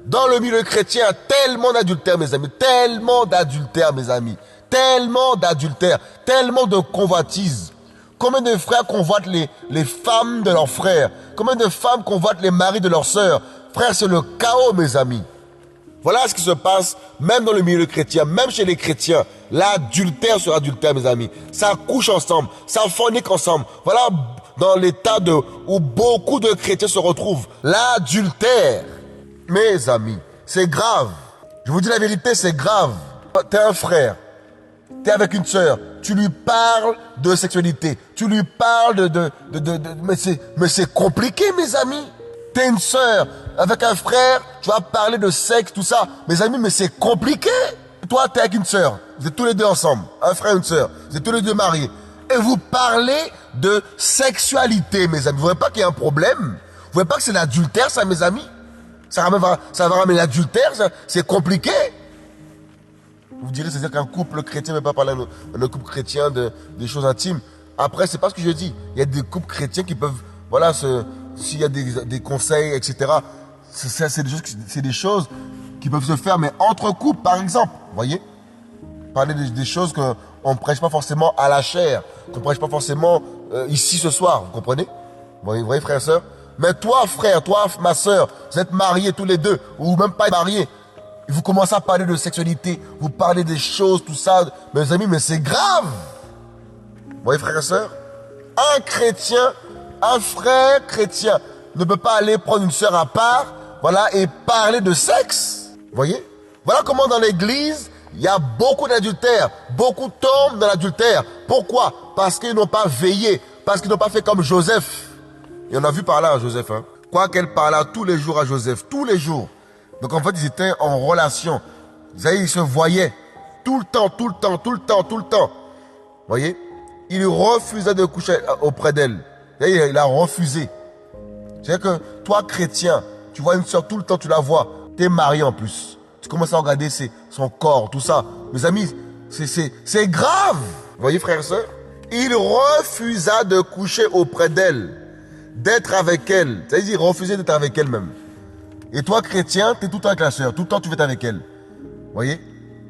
Dans le milieu chrétien, tellement d'adultère, mes amis. Tellement d'adultère, mes amis. Tellement d'adultère. Tellement de convoitise. Combien de frères convoitent les femmes de leurs frères? Combien de femmes convoitent les maris de leurs sœurs? Frère, c'est le chaos, mes amis. Voilà ce qui se passe, même dans le milieu chrétien, même chez les chrétiens. L'adultère sur adultère, mes amis. Ça couche ensemble, ça fornique ensemble. Voilà dans l'état où beaucoup de chrétiens se retrouvent. L'adultère, mes amis, c'est grave. Je vous dis la vérité, c'est grave. T'es un frère, t'es avec une sœur, tu lui parles de sexualité, tu lui parles mais c'est compliqué, mes amis. T'es une sœur, avec un frère, tu vas parler de sexe, tout ça. Mes amis, mais c'est compliqué. Toi, t'es avec une sœur, vous êtes tous les deux ensemble, un frère et une sœur, vous êtes tous les deux mariés. Et vous parlez de sexualité, mes amis. Vous voyez pas qu'il y a un problème? Vous voyez pas que c'est l'adultère, ça, mes amis? Ça va ramener l'adultère, c'est compliqué. Vous direz, c'est-à-dire qu'un couple chrétien ne peut pas parler à un couple chrétien des choses intimes. Après, c'est pas ce que je dis. Il y a des couples chrétiens qui peuvent, voilà, s'il y a des conseils, etc., c'est des choses qui peuvent se faire, mais entre couples, par exemple. Vous voyez? Parler des choses qu'on ne prêche pas forcément à la chair, qu'on ne prêche pas forcément ici ce soir. Vous comprenez? Vous voyez, frères et sœurs? Mais toi, frère, toi, ma sœur, vous êtes mariés tous les deux, ou même pas mariés. Et vous commencez à parler de sexualité, vous parlez des choses, tout ça. Mes amis, mais c'est grave. Vous voyez, frères et sœurs, un chrétien, un frère chrétien ne peut pas aller prendre une sœur à part, voilà, et parler de sexe. Vous voyez? Voilà comment dans l'église, il y a beaucoup d'adultères. Beaucoup tombent dans l'adultère. Pourquoi? Parce qu'ils n'ont pas veillé. Parce qu'ils n'ont pas fait comme Joseph. Et on a vu par là à Joseph. Hein. Quoi qu'elle parla tous les jours à Joseph. Tous les jours. Donc en fait, ils étaient en relation. Vous savez, ils se voyaient. Tout le temps, tout le temps, tout le temps, tout le temps. Vous voyez? Il refusait de coucher auprès d'elle. Il a refusé. C'est-à-dire que toi, chrétien, tu vois une soeur tout le temps, tu la vois. Tu es marié en plus. Tu commences à regarder son corps, tout ça. Mes amis, c'est grave. Vous voyez, frères et sœurs? Il refusa de coucher auprès d'elle, d'être avec elle. C'est-à-dire, il refusait d'être avec elle même. Et toi, chrétien, tu es tout le temps avec la sœur. Tout le temps, tu veux être avec elle. Vous voyez?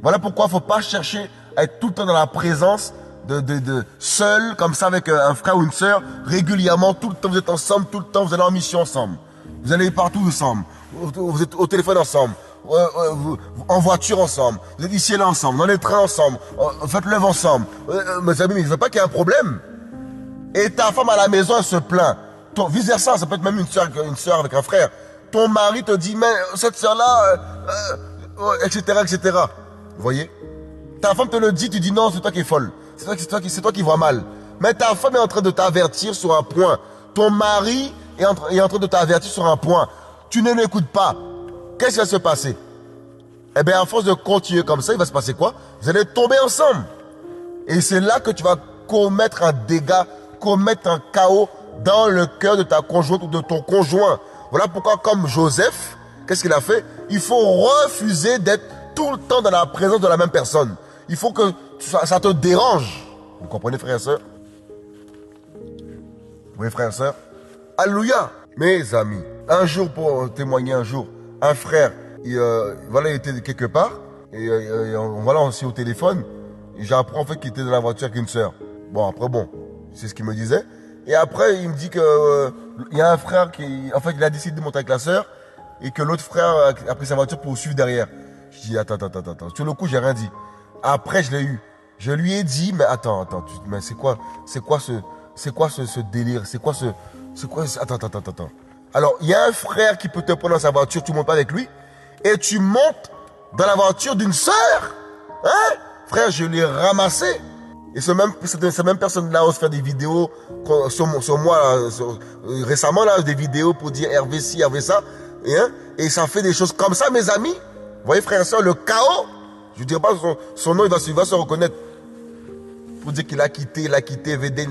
Voilà pourquoi il ne faut pas chercher à être tout le temps dans la présence de seul, comme ça, avec un frère ou une sœur, régulièrement, tout le temps, vous êtes ensemble, tout le temps, vous allez en mission ensemble. Vous allez partout ensemble. Vous êtes au téléphone ensemble. En voiture ensemble, vous êtes ici et là ensemble, dans les trains ensemble, faites l'œuvre ensemble. Mes amis, mais il ne veut pas qu'il y ait un problème. Et ta femme à la maison, elle se plaint. Vice versa, ça peut être même une soeur avec un frère. Ton mari te dit, mais cette soeur-là, etc., etc. Vous voyez? Ta femme te le dit, tu dis non, c'est toi qui es folle. C'est toi qui vois mal. Mais ta femme est en train de t'avertir sur un point. Ton mari est en train de t'avertir sur un point. Tu ne l'écoutes pas. Qu'est-ce qui va se passer? Eh bien, à force de continuer comme ça, il va se passer quoi? Vous allez tomber ensemble. Et c'est là que tu vas commettre un dégât, commettre un chaos dans le cœur de ta conjointe ou de ton conjoint. Voilà pourquoi, comme Joseph, qu'est-ce qu'il a fait? Il faut refuser d'être tout le temps dans la présence de la même personne. Il faut que ça te dérange. Vous comprenez, frères et sœurs? Oui, frères et sœurs? Alléluia! Mes amis, un jour, pour témoigner un jour, un frère, voilà, il était quelque part, et voilà, on s'est au téléphone, et j'apprends en fait qu'il était dans la voiture avec une sœur. Bon, après, bon, c'est ce qu'il me disait. Et après, il me dit que il y a un frère qui, en fait, il a décidé de monter avec la sœur, et que l'autre frère a pris sa voiture pour suivre derrière. Je dis, attends. Sur le coup, j'ai rien dit. Après, je l'ai eu. Je lui ai dit, mais attends, mais c'est quoi ce délire? Attends. Alors, il y a un frère qui peut te prendre dans sa voiture, tu montes pas avec lui, et tu montes dans la voiture d'une sœur. Hein? Frère, je l'ai ramassé. Et cette même personne-là ose faire des vidéos sur moi, récemment, là, des vidéos pour dire Hervé ci, Hervé ça. Et ça fait des choses comme ça, mes amis. Vous voyez, frère et soeur, le chaos. Je ne dirais pas son nom, il va se reconnaître. Pour dire qu'il a quitté, VDN,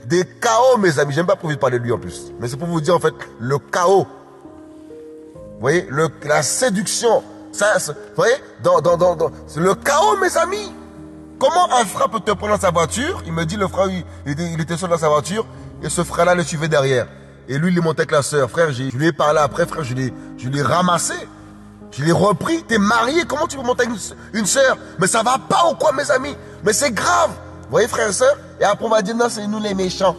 Des chaos, mes amis. J'aime pas pour vous parler de lui en plus. Mais c'est pour vous dire, en fait, le chaos. Vous voyez, la séduction. Vous voyez, c'est le chaos, mes amis. Comment un frère peut te prendre dans sa voiture? Il me dit, le frère, il était seul dans sa voiture. Et ce frère-là le suivait derrière. Et lui, il est monté avec la sœur. Frère, je lui ai parlé après, frère, je l'ai ramassé. Je l'ai repris. T'es marié, comment tu peux monter avec une sœur? Mais ça va pas ou quoi, mes amis? Mais c'est grave. Vous voyez, frère et sœur? Et après, on va dire, non, c'est nous les méchants.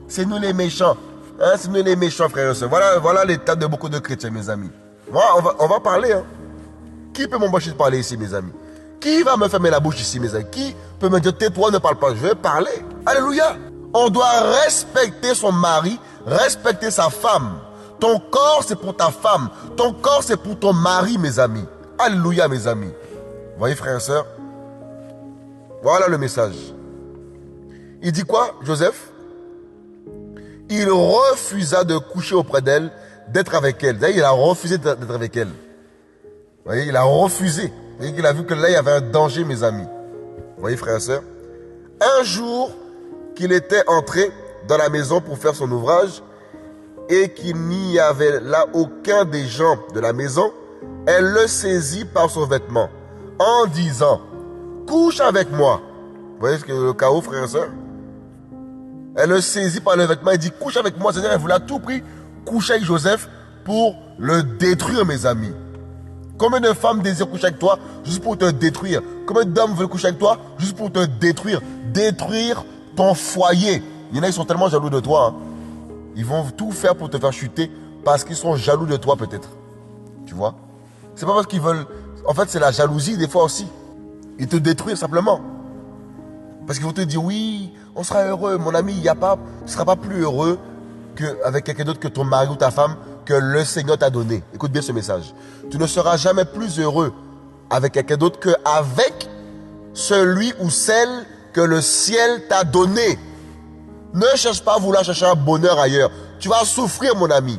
C'est nous les méchants. Hein, c'est nous les méchants, frère et sœur. Voilà l'état de beaucoup de chrétiens, mes amis. On va parler. Hein. Qui peut m'empêcher de parler ici, mes amis? Qui va me fermer la bouche ici, mes amis? Qui peut me dire, tais-toi, ne parle pas? Je vais parler. Alléluia. On doit respecter son mari, respecter sa femme. Ton corps, c'est pour ta femme. Ton corps, c'est pour ton mari, mes amis. Alléluia, mes amis. Vous voyez, frères et sœurs? Voilà le message. Il dit quoi, Joseph? Il refusa de coucher auprès d'elle, d'être avec elle. Il a refusé d'être avec elle. Vous voyez, il a refusé. Vous voyez qu'il a vu que là, il y avait un danger, mes amis. Vous voyez, frères et sœurs? Un jour qu'il était entré dans la maison pour faire son ouvrage et qu'il n'y avait là aucun des gens de la maison, elle le saisit par son vêtement en disant, couche avec moi. Vous voyez ce que le chaos, frères et sœurs? Elle le saisit par le vêtement et dit, couche avec moi. C'est-à-dire, elle voulait à tout prix coucher avec Joseph pour le détruire, mes amis. Combien de femmes désirent coucher avec toi juste pour te détruire? Combien d'hommes veulent coucher avec toi juste pour te détruire? Détruire ton foyer. Il y en a qui sont tellement jaloux de toi. Hein. Ils vont tout faire pour te faire chuter parce qu'ils sont jaloux de toi peut-être. Tu vois? C'est pas parce qu'ils veulent... En fait, c'est la jalousie des fois aussi. Ils te détruisent simplement. Parce qu'ils vont te dire, oui, on sera heureux. Mon ami, tu ne seras pas plus heureux avec quelqu'un d'autre que ton mari ou ta femme que le Seigneur t'a donné. Écoute bien ce message. Tu ne seras jamais plus heureux avec quelqu'un d'autre qu'avec celui ou celle que le ciel t'a donné. Ne cherche pas à vouloir chercher un bonheur ailleurs. Tu vas souffrir, mon ami.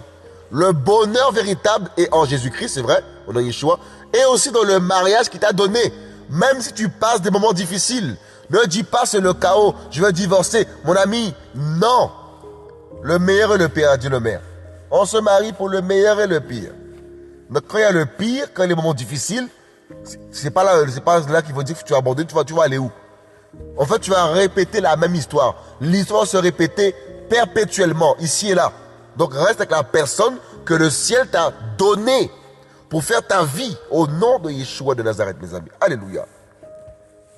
Le bonheur véritable est en Jésus-Christ, c'est vrai, on a Yeshua, et aussi dans le mariage qu'il t'a donné. Même si tu passes des moments difficiles, ne dis pas c'est le chaos, je veux divorcer. Mon ami, non. Le meilleur et le pire, a dit le maire. On se marie pour le meilleur et le pire. Donc quand il y a le pire, quand il y a les moments difficiles, c'est pas là qu'il faut dire que tu vas abandonner, tu vas aller où? En fait, tu vas répéter la même histoire. L'histoire va se répéter perpétuellement, ici et là. Donc reste avec la personne que le ciel t'a donnée pour faire ta vie au nom de Yeshua de Nazareth, mes amis. Alléluia.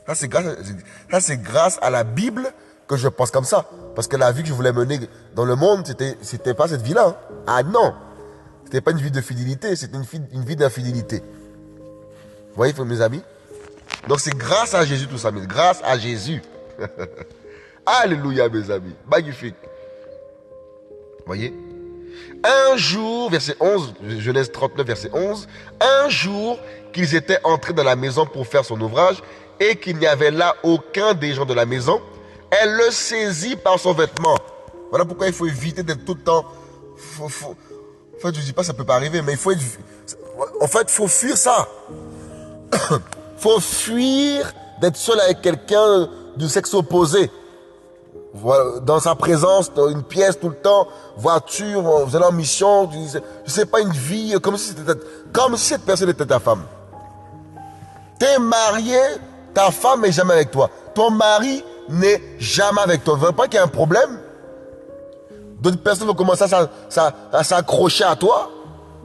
Ça, c'est grâce à la Bible que je pense comme ça. Parce que la vie que je voulais mener dans le monde, c'était pas cette vie-là. Hein. Ah non. C'était pas une vie de fidélité, c'était une vie d'infidélité. Vous voyez, mes amis? Donc c'est grâce à Jésus tout ça, mais grâce à Jésus. Alléluia, mes amis. Magnifique. Vous voyez? Un jour, verset 11, Genèse 39, verset 11, un jour qu'ils étaient entrés dans la maison pour faire son ouvrage et qu'il n'y avait là aucun des gens de la maison, elle le saisit par son vêtement. Voilà pourquoi il faut éviter d'être tout le temps... En fait, je ne dis pas que ça ne peut pas arriver, mais il faut être... En fait, il faut fuir ça. Il faut fuir d'être seul avec quelqu'un du sexe opposé. Dans sa présence, dans une pièce tout le temps, voiture, vous allez en mission, je sais pas, une vie, comme si cette personne était ta femme. T'es marié, ta femme n'est jamais avec toi. Ton mari n'est jamais avec toi. Vous ne voyez pas qu'il y a un problème? D'autres personnes vont commencer à s'accrocher à toi,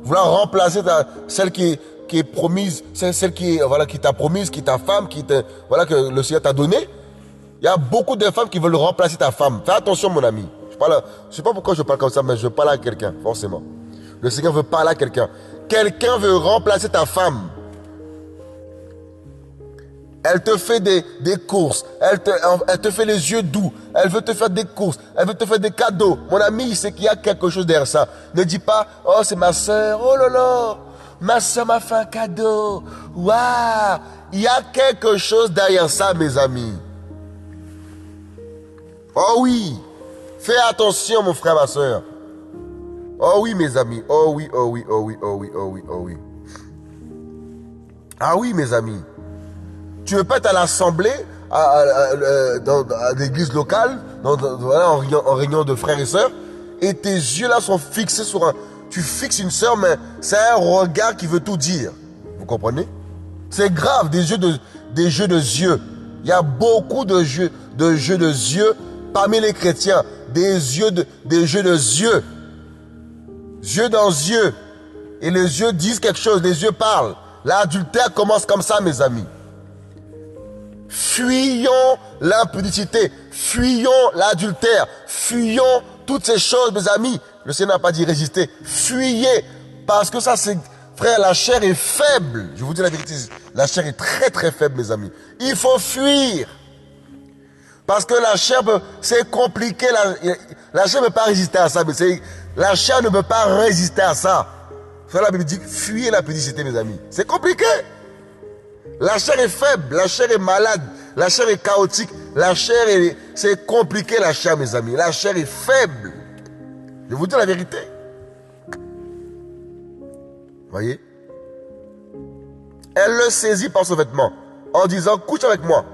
vouloir remplacer celle qui est promise, celle qui t'a promise, qui est ta femme, que le Seigneur t'a donné. Il y a beaucoup de femmes qui veulent remplacer ta femme. Fais attention, mon ami. Je ne sais pas pourquoi je parle comme ça, mais je parle à quelqu'un, forcément. Le Seigneur veut parler à quelqu'un. Quelqu'un veut remplacer ta femme. Elle te fait des courses. Elle te fait les yeux doux. Elle veut te faire des courses. Elle veut te faire des cadeaux. Mon ami, c'est qu'il y a quelque chose derrière ça. Ne dis pas, oh, c'est ma soeur. Oh là là, ma soeur m'a fait un cadeau. Waouh. Il y a quelque chose derrière ça, mes amis. Oh oui, fais attention mon frère, ma soeur. Oh oui mes amis, oh oui, oh oui, oh oui, oh oui, oh oui, oh oui. Ah oui mes amis. Tu veux pas être à l'assemblée, à l'église locale, en réunion de frères et sœurs, et tes yeux là sont fixés sur un... Tu fixes une sœur, mais c'est un regard qui veut tout dire. Vous comprenez? C'est grave, des jeux de yeux. Il y a beaucoup de jeux de yeux parmi les chrétiens, des jeux de yeux. Yeux dans yeux. Et les yeux disent quelque chose, les yeux parlent. L'adultère commence comme ça, mes amis. Fuyons l'impudicité, fuyons l'adultère, fuyons toutes ces choses, mes amis. Le Seigneur n'a pas dit résister. Fuyez, parce que ça, c'est... Frère, la chair est faible. Je vous dis la vérité, la chair est très très faible, mes amis. Il faut fuir. Parce que la chair, c'est compliqué. La chair ne peut pas résister à ça. Mais la chair ne peut pas résister à ça. La Bible dit, fuyez la publicité, mes amis. C'est compliqué. La chair est faible. La chair est malade. La chair est chaotique. C'est compliqué, la chair, mes amis. La chair est faible. Je vous dis la vérité. Voyez? Elle le saisit par son vêtement en disant, couche avec moi.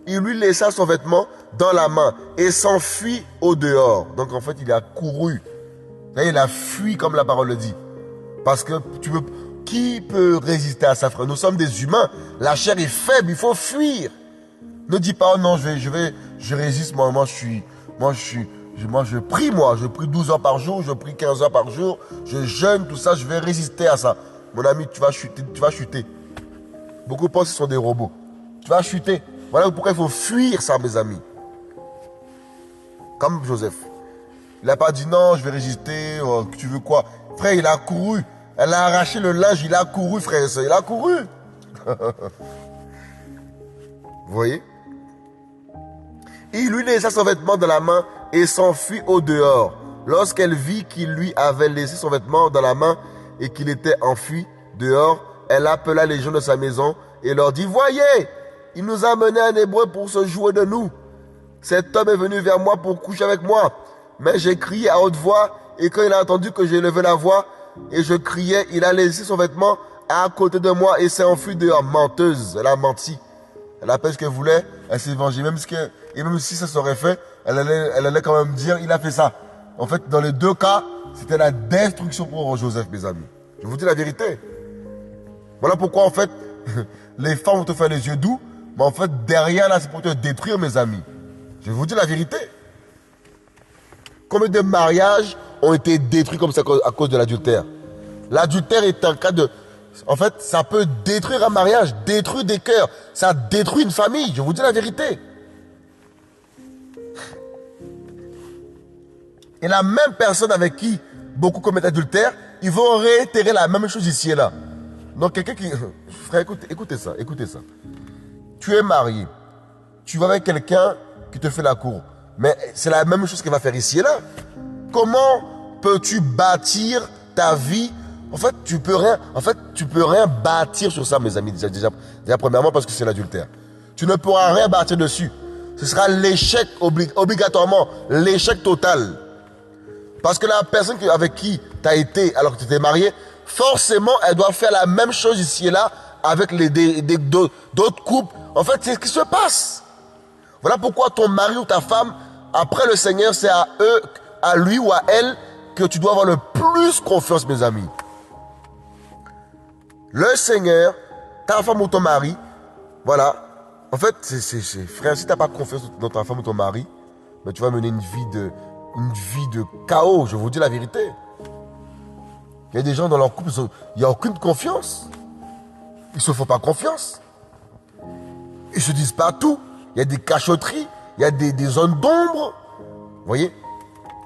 Il lui laissa son vêtement dans la main et s'enfuit au dehors. Donc en fait, il a couru. Là, il a fui comme la parole le dit. Parce que qui peut résister à ça, frère? Nous sommes des humains. La chair est faible, il faut fuir. Ne dis pas, oh non, je résiste, moi je prie, je prie 12 heures par jour, je prie 15 heures par jour, je jeûne, tout ça, je vais résister à ça. Mon ami, tu vas chuter. Beaucoup pensent que ce sont des robots. Tu vas chuter. Voilà pourquoi il faut fuir ça, mes amis. Comme Joseph. Il n'a pas dit non, je vais résister, tu veux quoi? Frère, il a couru. Elle a arraché le linge, il a couru, frère et soeur, il a couru. Vous voyez? Il lui laissa son vêtement dans la main et s'enfuit au dehors. Lorsqu'elle vit qu'il lui avait laissé son vêtement dans la main et qu'il était enfui dehors, elle appela les gens de sa maison et leur dit, voyez, il nous a amené un Hébreu pour se jouer de nous. Cet homme est venu vers moi pour coucher avec moi. Mais j'ai crié à haute voix et quand il a entendu que j'ai levé la voix et je criais, il a laissé son vêtement à côté de moi et s'est enfui dehors. Menteuse, elle a menti. Elle a fait ce qu'elle voulait, elle s'est vengée. Et même si ça serait fait, elle allait quand même dire, il a fait ça. En fait, dans les deux cas, c'était la destruction pour Joseph, mes amis. Je vous dis la vérité. Voilà pourquoi, en fait, les femmes vont te faire les yeux doux, mais en fait, derrière là, c'est pour te détruire, mes amis. Je vous dis la vérité. Combien de mariages ont été détruits comme ça à cause de l'adultère? L'adultère est un cas de... En fait, ça peut détruire un mariage, détruire des cœurs. Ça détruit une famille, je vous dis la vérité. Et la même personne avec qui beaucoup commettent adultère, ils vont réitérer la même chose ici et là. Donc quelqu'un qui... Frère, écoutez ça. Tu es marié. Tu vas avec quelqu'un qui te fait la cour. Mais c'est la même chose qu'il va faire ici et là. Comment peux-tu bâtir ta vie? En fait, tu peux rien bâtir sur ça, mes amis. Déjà premièrement, parce que c'est l'adultère. Tu ne pourras rien bâtir dessus. Ce sera l'échec obligatoirement, l'échec total. Parce que la personne avec qui tu as été alors que tu étais marié, forcément, elle doit faire la même chose ici et là avec d'autres couples. En fait, c'est ce qui se passe. Voilà pourquoi ton mari ou ta femme, après le Seigneur, c'est à eux, à lui ou à elle, que tu dois avoir le plus confiance, mes amis. Le Seigneur, ta femme ou ton mari, voilà. En fait, frère, si tu n'as pas confiance dans ta femme ou ton mari, ben, tu vas mener une vie de chaos, je vous dis la vérité. Il y a des gens dans leur couple, il n'y a aucune confiance. Ils ne se font pas confiance. Ils ne se disent pas tout. Il y a des cachotteries, il y a des zones d'ombre. Vous voyez?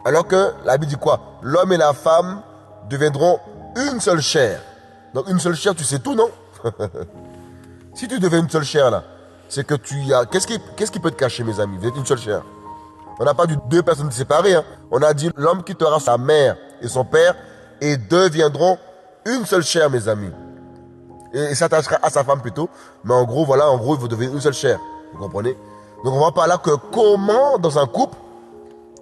Alors que la Bible dit quoi? L'homme et la femme deviendront une seule chair. Donc une seule chair, tu sais tout, non? Si tu deviens une seule chair, là, c'est que tu as... Qu'est-ce qui peut te cacher, mes amis? Vous êtes une seule chair. On n'a pas dit deux personnes séparées. Hein. On a dit l'homme quittera sa mère et son père et deviendront une seule chair, mes amis. Et s'attachera à sa femme plutôt. Mais en gros, voilà, il faut devenir une seule chair. Vous comprenez? Donc on voit par là que comment, dans un couple,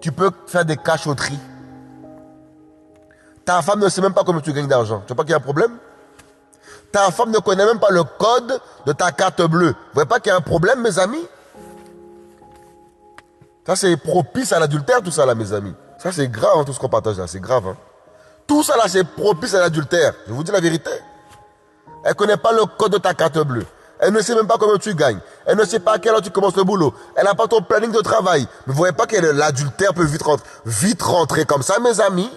tu peux faire des cachotteries. Ta femme ne sait même pas comment tu gagnes d'argent. Tu vois pas qu'il y a un problème? Ta femme ne connaît même pas le code de ta carte bleue. Vous voyez pas qu'il y a un problème, mes amis? Ça, c'est propice à l'adultère, tout ça, là, mes amis. Ça, c'est grave, hein, tout ce qu'on partage là. C'est grave. Hein. Tout ça, là, c'est propice à l'adultère. Je vous dis la vérité. Elle ne connaît pas le code de ta carte bleue. Elle ne sait même pas comment tu gagnes. Elle ne sait pas à quelle heure tu commences le boulot. Elle n'a pas ton planning de travail. Mais vous voyez pas que l'adultère peut vite rentrer comme ça, mes amis?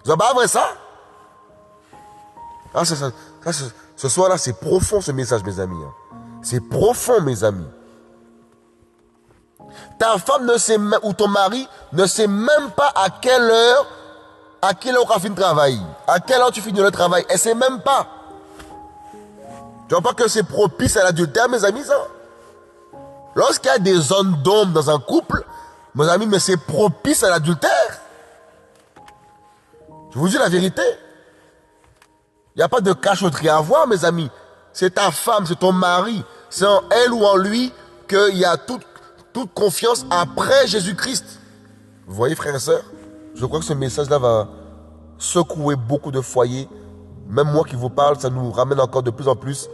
Vous n'avez pas vrai ça? Ah, ce soir-là, c'est profond ce message, mes amis. Hein. C'est profond, mes amis. Ta femme ne sait même, ou ton mari ne sait même pas à quelle heure on a fini le travail. À quelle heure tu finis le travail. Elle ne sait même pas. Tu vois pas que c'est propice à l'adultère, mes amis, ça? Lorsqu'il y a des zones d'ombre dans un couple, mes amis, mais c'est propice à l'adultère. Je vous dis la vérité. Il n'y a pas de cachotterie à avoir, mes amis. C'est ta femme, c'est ton mari. C'est en elle ou en lui qu'il y a toute confiance après Jésus-Christ. Vous voyez, frères et sœurs? Je crois que ce message-là va secouer beaucoup de foyers. Même moi qui vous parle, ça nous ramène encore de plus en plus,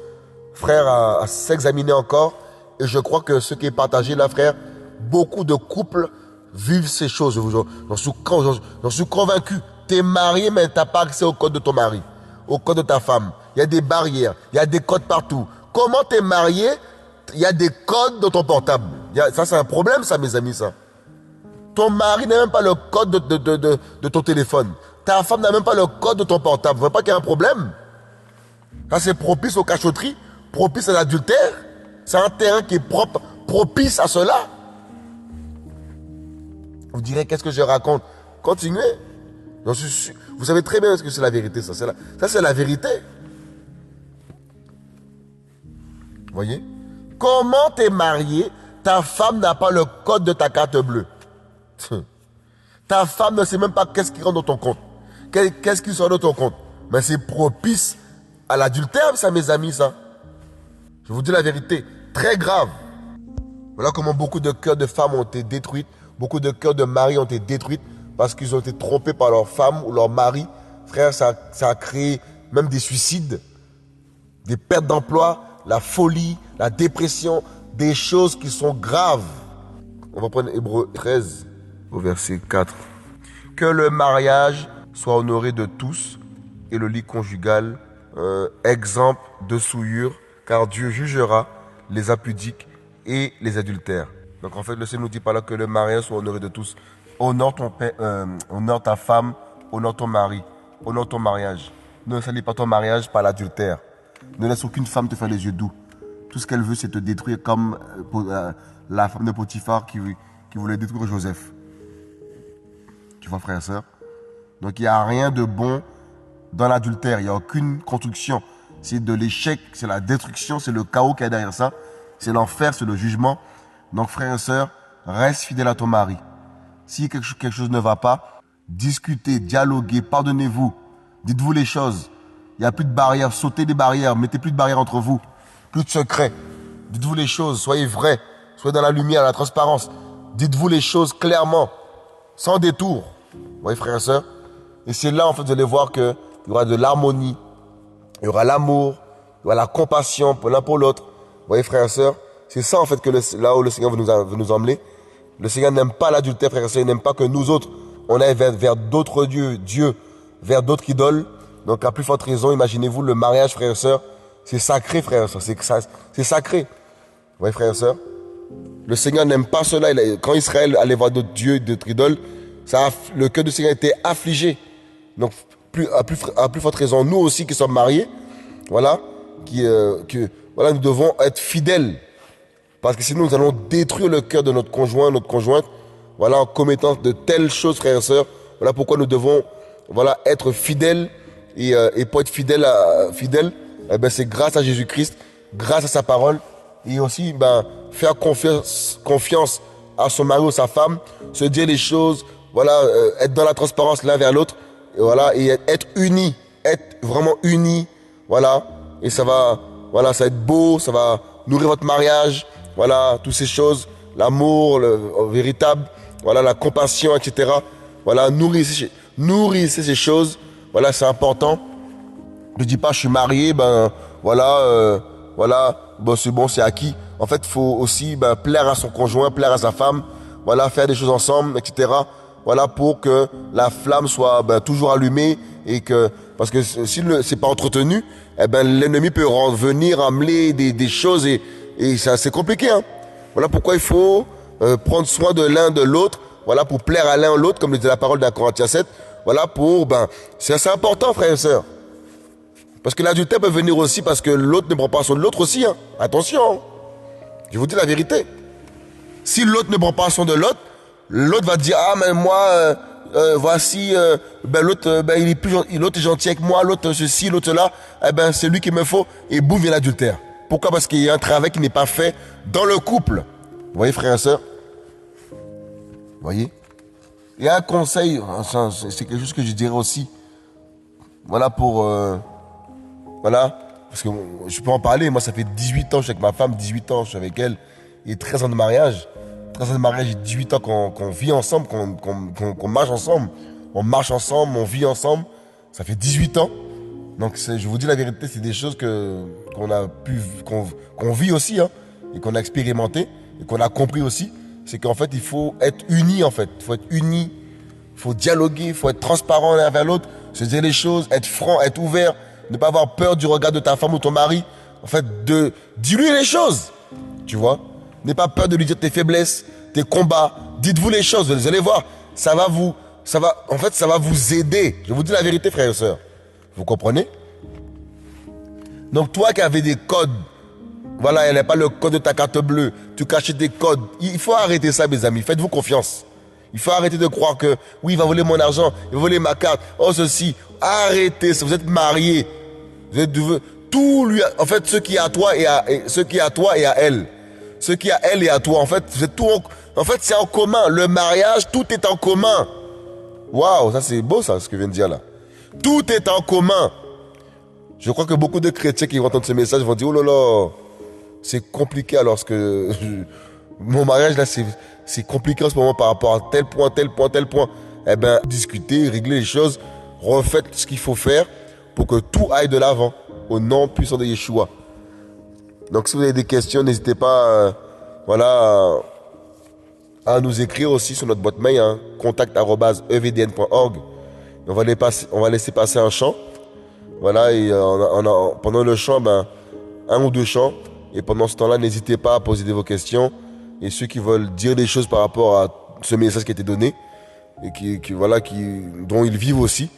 frère, à s'examiner encore. Et je crois que ce qui est partagé là, frère, beaucoup de couples vivent ces choses. J'en suis convaincu. Tu es marié, mais tu n'as pas accès au code de ton mari, au code de ta femme. Il y a des barrières, il y a des codes partout. Comment tu es marié? Il y a des codes dans ton portable. Ça, c'est un problème, ça, mes amis, ça. Ton mari n'a même pas le code de ton téléphone. Ta femme n'a même pas le code de ton portable. Vous ne voyez pas qu'il y a un problème? Ça, c'est propice aux cachotteries, propice à l'adultère. C'est un terrain qui est propre, propice à cela. Vous direz, qu'est-ce que je raconte? Continuez. Vous savez très bien ce que c'est la vérité, ça. Ça, c'est la vérité. Vous voyez? Comment t'es marié, ta femme n'a pas le code de ta carte bleue. Ta femme ne sait même pas qu'est-ce qui rentre dans ton compte. Qu'est-ce qui sort de ton compte. Mais c'est propice à l'adultère, ça, mes amis, ça. Je vous dis la vérité. Très grave. Voilà comment beaucoup de cœurs de femmes ont été détruits. Beaucoup de cœurs de maris ont été détruits parce qu'ils ont été trompés par leur femme ou leur mari. Frère, ça a créé même des suicides, des pertes d'emploi, la folie, la dépression, des choses qui sont graves. On va prendre Hébreux 13 au verset 4. Que le mariage soit honoré de tous et le lit conjugal exemple de souillure, car Dieu jugera les impudiques et les adultères. Donc en fait, le Seigneur nous dit par là que le mariage soit honoré de tous. Honore ton père, honore ta femme, honore ton mari, honore ton mariage. Ne salis pas ton mariage par l'adultère. Ne laisse aucune femme te faire les yeux doux. Tout ce qu'elle veut, c'est te détruire comme la femme de Potiphar qui voulait détruire Joseph. Tu vois, frère et sœur? Donc il n'y a rien de bon dans l'adultère. Il n'y a aucune construction. C'est de l'échec, c'est la destruction, c'est le chaos qui est derrière ça. C'est l'enfer, c'est le jugement. Donc frère et sœur, reste fidèle à ton mari. Si quelque chose ne va pas, discutez, dialoguez, pardonnez-vous. Dites-vous les choses. Il n'y a plus de barrières, sautez des barrières, mettez plus de barrières entre vous. Plus de secrets. Dites-vous les choses, soyez vrais. Soyez dans la lumière, la transparence. Dites-vous les choses clairement, sans détour. Vous voyez frères et sœurs? Et c'est là en fait vous allez voir qu'il y aura de l'harmonie, il y aura l'amour, il y aura la compassion pour l'un pour l'autre. Vous voyez frères et sœurs? C'est ça en fait que là où le Seigneur veut nous emmener. Le Seigneur n'aime pas l'adultère, frères et sœurs. Il n'aime pas que nous autres, on aille vers d'autres dieux, vers d'autres idoles. Donc à plus forte raison, imaginez-vous le mariage, frères et sœurs. C'est sacré, frères et sœurs. C'est sacré. Vous voyez frères et sœurs? Le Seigneur n'aime pas cela. Quand Israël allait voir d'autres dieux, d'autres idoles, le cœur du Seigneur était affligé. Donc à plus forte raison, nous aussi qui sommes mariés, voilà, voilà, nous devons être fidèles. Parce que sinon, nous allons détruire le cœur de notre conjoint, notre conjointe, voilà, en commettant de telles choses, frères et sœurs. Voilà pourquoi nous devons, voilà, être fidèles. Et pour être fidèle, eh ben, c'est grâce à Jésus-Christ, grâce à sa parole. Et aussi, ben, faire confiance à son mari ou sa femme, se dire les choses, voilà, être dans la transparence l'un vers l'autre, et voilà, et être unis, être vraiment unis, voilà. Et ça va être beau, ça va nourrir votre mariage. Voilà, toutes ces choses, l'amour, le véritable, voilà, la compassion, etc. Voilà, nourrissez ces choses. Voilà, c'est important. Ne dis pas, je suis marié, ben, voilà, bon, c'est bon, c'est acquis. En fait, il faut aussi, ben, plaire à son conjoint, plaire à sa femme. Voilà, faire des choses ensemble, etc. Voilà, pour que la flamme soit, ben, toujours allumée parce que si c'est pas entretenu, eh ben, l'ennemi peut venir amener des choses et ça, c'est compliqué, hein. Voilà pourquoi il faut prendre soin de l'un de l'autre, voilà, pour plaire à l'un ou l'autre, comme le dit la parole d'un Corinthiens 7. Voilà, c'est important, frères et sœurs. Parce que l'adultère peut venir aussi parce que l'autre ne prend pas soin de l'autre aussi, hein. Attention, hein. Je vous dis la vérité. Si l'autre ne prend pas soin de l'autre, l'autre va dire, ah, mais moi, voici, ben, l'autre, ben, l'autre est gentil avec moi, l'autre ceci, l'autre là, eh ben, c'est lui qu'il me faut, et boum, vient l'adultère. Pourquoi? Parce qu'il y a un travail qui n'est pas fait dans le couple. Vous voyez, frères et sœurs? Vous voyez? Il y a un conseil, c'est quelque chose que je dirais aussi. Voilà voilà, parce que je peux en parler. Moi, ça fait 18 ans, je suis avec ma femme, 18 ans, je suis avec elle, et 13 ans de mariage. 13 ans de mariage et 18 ans qu'on vit ensemble, qu'on marche ensemble. On marche ensemble, on vit ensemble. Ça fait 18 ans. Donc, je vous dis la vérité, c'est des choses qu'on vit aussi, hein, et qu'on a expérimenté, et qu'on a compris aussi. C'est qu'en fait, il faut être unis, en fait. Il faut être unis, il faut dialoguer, il faut être transparent l'un vers l'autre, se dire les choses, être franc, être ouvert, ne pas avoir peur du regard de ta femme ou ton mari. En fait, dis-lui les choses, tu vois. N'aie pas peur de lui dire tes faiblesses, tes combats. Dites-vous les choses, vous allez voir. Ça va vous aider. Je vous dis la vérité, frères et sœurs. Vous comprenez? Donc toi qui avais des codes, voilà, elle n'est pas le code de ta carte bleue, tu cachais des codes. Il faut arrêter ça, mes amis. Faites-vous confiance. Il faut arrêter de croire que, oui, il va voler mon argent, il va voler ma carte, oh ceci. Arrêtez, vous êtes mariés. Vous êtes tout lui, en fait, ce qui est à toi et ce qui est à toi et à elle. Ce qui est à elle et à toi, en fait, vous êtes tout, en fait, c'est en commun. Le mariage, tout est en commun. Waouh, ça c'est beau ça, ce que je viens de dire là. Tout est en commun. Je crois que beaucoup de chrétiens qui vont entendre ce message vont dire, oh là là, c'est compliqué alors que mon mariage là, c'est compliqué en ce moment par rapport à tel point, tel point, tel point. Eh ben, discuter, régler les choses, refaites ce qu'il faut faire pour que tout aille de l'avant, au nom puissant de Yeshua. Donc si vous avez des questions, n'hésitez pas à nous écrire aussi sur notre boîte mail, hein, contact@evdn.org. On va laisser passer un chant. Voilà, et pendant le chant, un ou deux chants. Et pendant ce temps-là, n'hésitez pas à poser vos questions. Et ceux qui veulent dire des choses par rapport à ce message qui a été donné, et dont ils vivent aussi,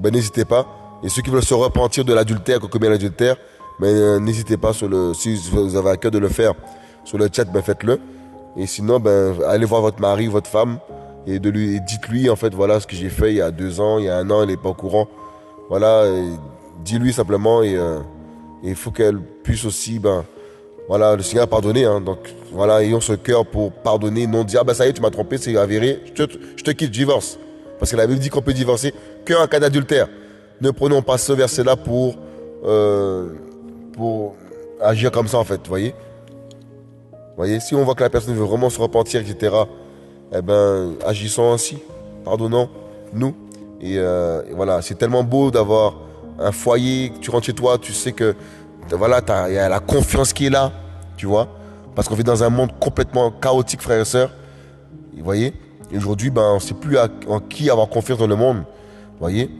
n'hésitez pas. Et ceux qui veulent se repentir de l'adultère, qu'on commet l'adultère, n'hésitez pas, si vous avez à cœur de le faire sur le chat, faites-le. Et sinon, allez voir votre mari, votre femme, et dites-lui, en fait, voilà ce que j'ai fait il y a 2 ans, il y a 1 an, elle n'est pas au courant. Voilà, dis-lui simplement, et il faut qu'elle puisse aussi, le Seigneur a pardonné, hein, donc voilà, ayons ce cœur pour pardonner, non dire, ça y est, tu m'as trompé, c'est avéré, je te quitte, divorce. Parce que la Bible dit qu'on peut divorcer qu'en cas d'adultère. Ne prenons pas ce verset-là pour agir comme ça, en fait, voyez, si on voit que la personne veut vraiment se repentir, etc., agissons ainsi, pardonnons-nous. Et voilà, c'est tellement beau d'avoir un foyer, tu rentres chez toi, tu sais que il y a la confiance qui est là, tu vois, parce qu'on vit dans un monde complètement chaotique, frères et sœurs, vous voyez. Et aujourd'hui, on ne sait plus en qui avoir confiance dans le monde, vous voyez.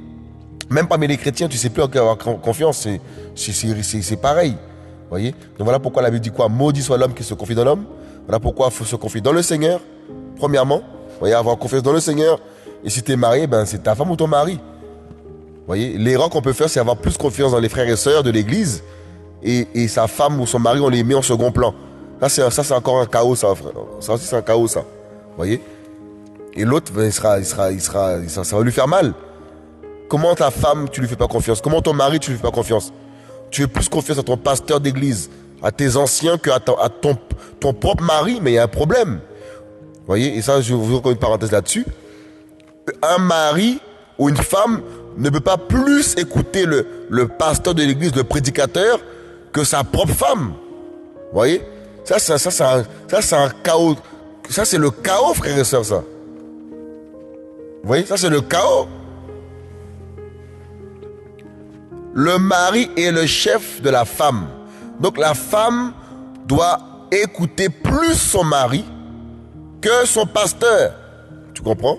Même parmi les chrétiens, tu ne sais plus en qui avoir confiance, c'est pareil, vous voyez. Donc voilà pourquoi la Bible dit quoi? Maudit soit l'homme qui se confie dans l'homme. Voilà pourquoi il faut se confier dans le Seigneur, premièrement, vous voyez, avoir confiance dans le Seigneur. Et si tu es marié, c'est ta femme ou ton mari. Vous voyez, l'erreur qu'on peut faire, c'est avoir plus confiance dans les frères et sœurs de l'église, et sa femme ou son mari, on les met en second plan. Ça, c'est encore un chaos, ça, frère. Ça aussi, c'est un chaos, ça. Vous voyez. Et l'autre, ça va lui faire mal. Comment ta femme, tu lui fais pas confiance? Comment ton mari, tu lui fais pas confiance? Tu fais plus confiance à ton pasteur d'église, à tes anciens, qu'à ton propre mari, mais il y a un problème. Vous voyez, et ça, je vous ouvre une parenthèse là-dessus. Un mari ou une femme ne peut pas plus écouter le pasteur de l'église, le prédicateur, que sa propre femme. Vous voyez, ça c'est un chaos. Ça, c'est le chaos, frères et sœurs, ça. Vous voyez, ça, c'est le chaos. Le mari est le chef de la femme. Donc, la femme doit écouter plus son mari que son pasteur. Tu comprends?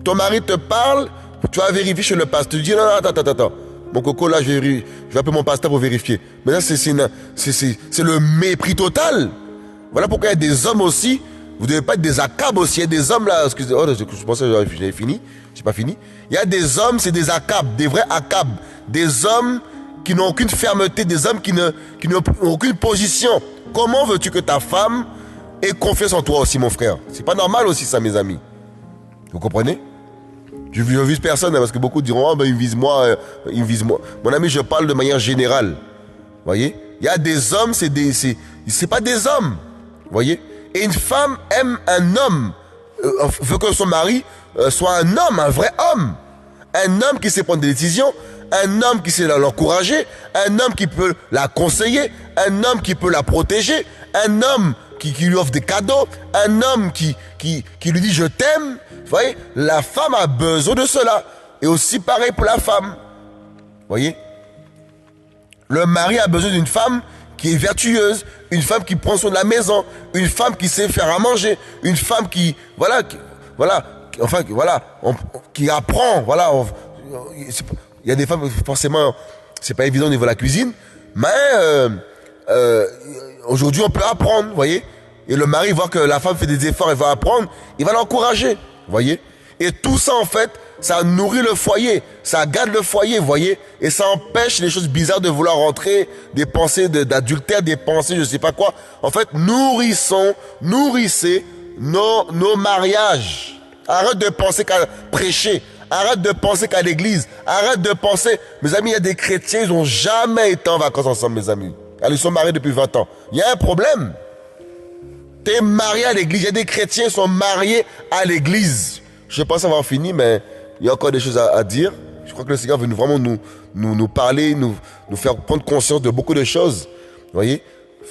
Ton mari te parle, tu vas vérifier chez le pasteur. Tu dis, non, attends. Mon coco, là, je vais appeler mon pasteur pour vérifier. Mais là, c'est le mépris total. Voilà pourquoi il y a des hommes aussi. Vous ne devez pas être des acabes aussi. Il y a des hommes là, excusez, je pensais que j'avais fini. J'ai pas fini. Il y a des hommes, c'est des acabes, des vrais acabes. Des hommes qui n'ont aucune fermeté, des hommes qui n'ont aucune position. Comment veux-tu que ta femme ait confiance en toi aussi, mon frère? C'est pas normal aussi, ça, mes amis. Vous comprenez? Je ne vise personne, hein, parce que beaucoup diront, il me vise moi. Mon ami, je parle de manière générale. Vous voyez? Il y a des hommes, c'est pas des hommes. Vous voyez? Et une femme aime un homme, veut que son mari soit un homme, un vrai homme. Un homme qui sait prendre des décisions, un homme qui sait l'encourager, un homme qui peut la conseiller, un homme qui peut la protéger, un homme qui lui offre des cadeaux, un homme qui lui dit je t'aime. Vous voyez, la femme a besoin de cela. Et aussi pareil pour la femme. Vous voyez, le mari a besoin d'une femme qui est vertueuse, une femme qui prend soin de la maison, une femme qui sait faire à manger, une femme qui apprend, il y a des femmes, forcément, c'est pas évident au niveau de la cuisine, mais aujourd'hui on peut apprendre, vous voyez. Et le mari voit que la femme fait des efforts, elle va apprendre, il va l'encourager, vous voyez. Et tout ça, en fait, ça nourrit le foyer, ça garde le foyer, vous voyez. Et ça empêche les choses bizarres de vouloir rentrer, des pensées d'adultère, des pensées je sais pas quoi. En fait, nourrissez nos mariages. Arrête de penser qu'à prêcher. Arrête de penser qu'à l'église. Arrête de penser... Mes amis, il y a des chrétiens, ils n'ont jamais été en vacances ensemble, mes amis. Ils sont mariés depuis 20 ans. Il y a un problème. Tu es marié à l'église. Il y a des chrétiens qui sont mariés à l'église. Je pense avoir fini, mais il y a encore des choses à dire. Je crois que le Seigneur veut vraiment nous parler, nous faire prendre conscience de beaucoup de choses. Vous voyez?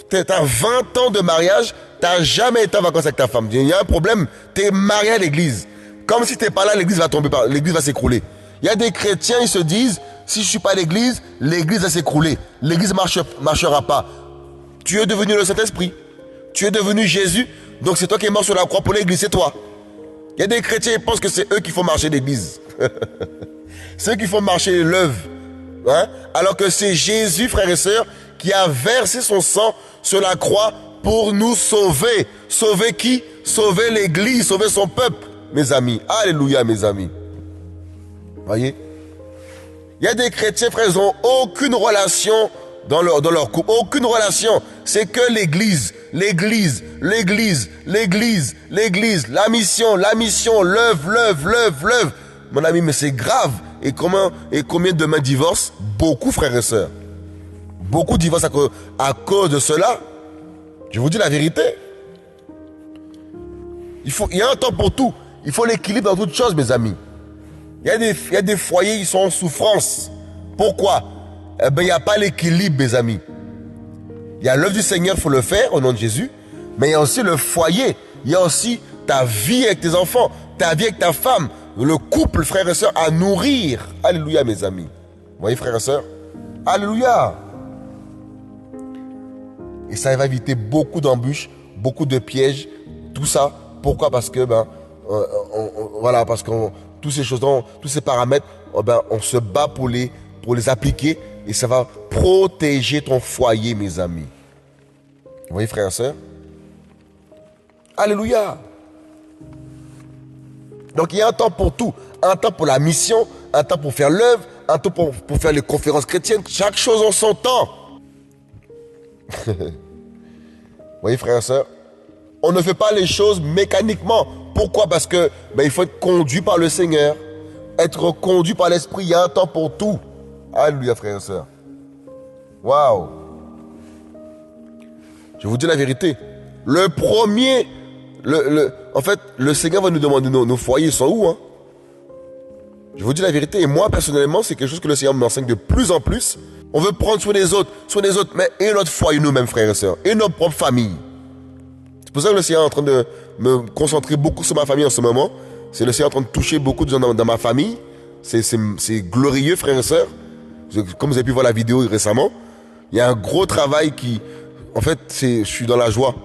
Tu as 20 ans de mariage, tu n'as jamais été en vacances avec ta femme. Il y a un problème, tu es marié à l'église. Comme si tu n'es pas là, l'église va tomber, l'église va s'écrouler. Il y a des chrétiens, ils se disent, si je ne suis pas à l'église va s'écrouler. L'église ne marchera pas. Tu es devenu le Saint-Esprit. Tu es devenu Jésus. Donc c'est toi qui es mort sur la croix pour l'église, c'est toi. Il y a des chrétiens, ils pensent que c'est eux qui font marcher l'église. C'est eux qui font marcher l'œuvre. Hein? Alors que c'est Jésus, frères et sœurs, qui a versé son sang sur la croix pour nous sauver. Sauver qui? Sauver l'église, sauver son peuple, mes amis. Alléluia, mes amis. Voyez? Il y a des chrétiens, frères, ils n'ont aucune relation dans leur couple. Aucune relation. C'est que l'église. L'église, l'église, l'église, l'église. La mission, l'œuvre. Mon ami, mais c'est grave. Et combien de mains divorcent? Beaucoup, frères et sœurs. Beaucoup divorcent à cause de cela. Je vous dis la vérité. Il y a un temps pour tout. Il faut l'équilibre dans toutes choses, mes amis. Il y a des foyers qui sont en souffrance. Pourquoi? Eh bien, il n'y a pas l'équilibre, mes amis. Il y a l'œuvre du Seigneur, il faut le faire au nom de Jésus. Mais il y a aussi le foyer. Il y a aussi ta vie avec tes enfants, ta vie avec ta femme, le couple, frères et sœurs, à nourrir. Alléluia, mes amis. Vous voyez, frères et sœurs? Alléluia. Et ça va éviter beaucoup d'embûches, beaucoup de pièges, tout ça. Pourquoi? Parce que, voilà, parce que tous ces choses, tous ces paramètres, on se bat pour les appliquer et ça va protéger ton foyer, mes amis. Vous voyez, frères et sœurs? Alléluia. Donc, il y a un temps pour tout. Un temps pour la mission, un temps pour faire l'œuvre, un temps pour faire les conférences chrétiennes. Chaque chose en son temps. Vous voyez, frères et sœurs? On ne fait pas les choses mécaniquement. Pourquoi? Parce que il faut être conduit par le Seigneur. Être conduit par l'Esprit. Il y a un temps pour tout. Alléluia, frères et sœurs. Waouh. Je vous dis la vérité. Le premier... en fait, le Seigneur va nous demander nos foyers sont où, hein? Je vous dis la vérité. Et moi, personnellement, c'est quelque chose que le Seigneur m'enseigne de plus en plus. On veut prendre soin des autres, mais et notre foyer nous-mêmes, frères et sœurs, et notre propre famille. C'est pour ça que le Seigneur est en train de me concentrer beaucoup sur ma famille en ce moment. C'est le Seigneur en train de toucher beaucoup de gens dans ma famille. C'est glorieux, frères et sœurs. Comme vous avez pu voir la vidéo récemment, il y a un gros travail qui... En fait, je suis dans la joie.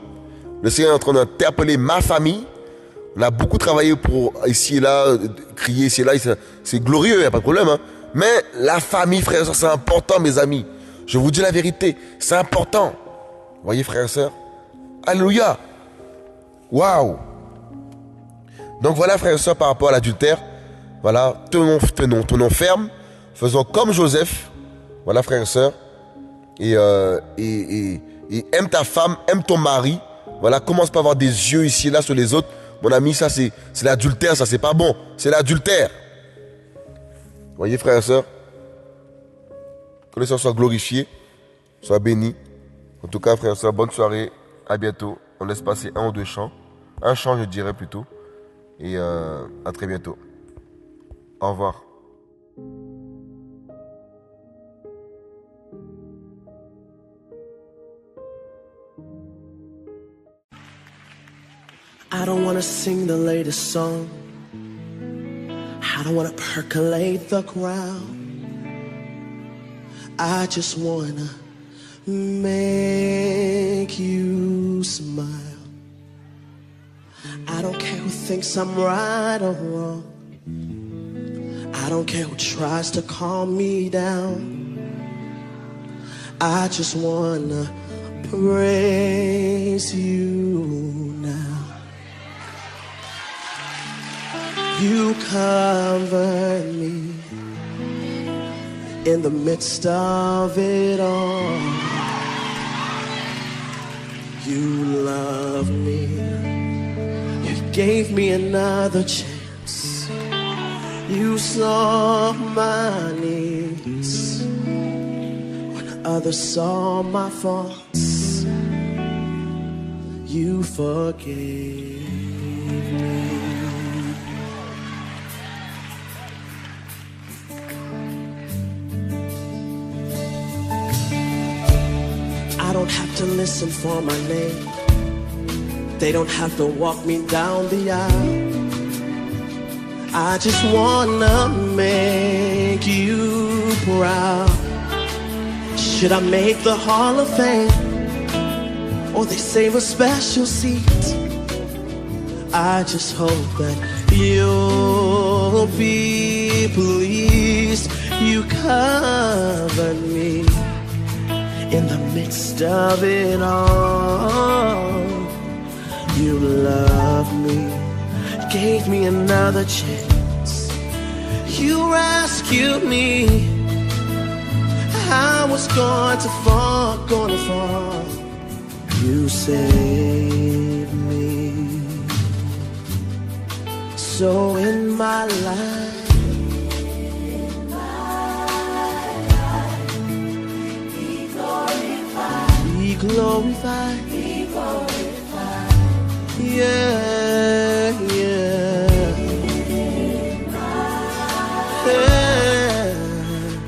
Le Seigneur est en train d'interpeller ma famille. On a beaucoup travaillé pour ici et là, crier ici et là. C'est glorieux, il n'y a pas de problème. Hein. Mais la famille, frères et sœurs, c'est important, mes amis. Je vous dis la vérité, c'est important. Vous voyez, frères et sœurs? Alléluia. Waouh. Donc voilà, frères et sœurs, par rapport à l'adultère. Voilà, tenons ferme. Faisons comme Joseph. Voilà, frères et sœurs. Et aime ta femme, aime ton mari. Voilà, commence pas à avoir des yeux ici et là sur les autres. Mon ami, ça c'est l'adultère, ça c'est pas bon. C'est l'adultère. Vous voyez, frères et sœurs? Que le Seigneur soit glorifié, soit béni. En tout cas, frères et sœurs, bonne soirée. À bientôt. On laisse passer un ou deux chants. Un chant, je dirais plutôt. Et à très bientôt. Au revoir. I don't wanna sing the latest song. I don't wanna percolate the crowd. I just wanna make you smile. I don't care who thinks I'm right or wrong. I don't care who tries to calm me down. I just wanna praise you now. You covered me in the midst of it all. You loved me. You gave me another chance. You saw my needs when others saw my faults. You forgave me. I don't have to listen for my name. They don't have to walk me down the aisle. I just wanna make you proud. Should I make the Hall of Fame, or they save a special seat? I just hope that you'll be pleased. You covered me in the midst of it all. You loved me, gave me another chance. You rescued me. I was going to fall, gonna fall. You saved me. So in my life, be glorified, be glorified, be glorified. Yeah, yeah. Yeah.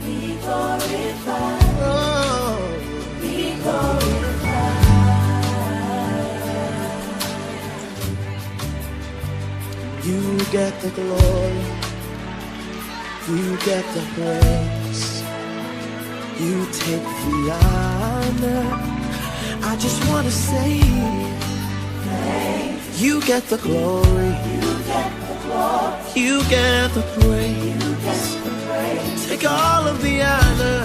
Be glorified. Oh. Be glorified. You get the glory. You get the praise. You take the honor. I just want to say, you get the glory. You get the glory. You get the praise. Take all of the honor.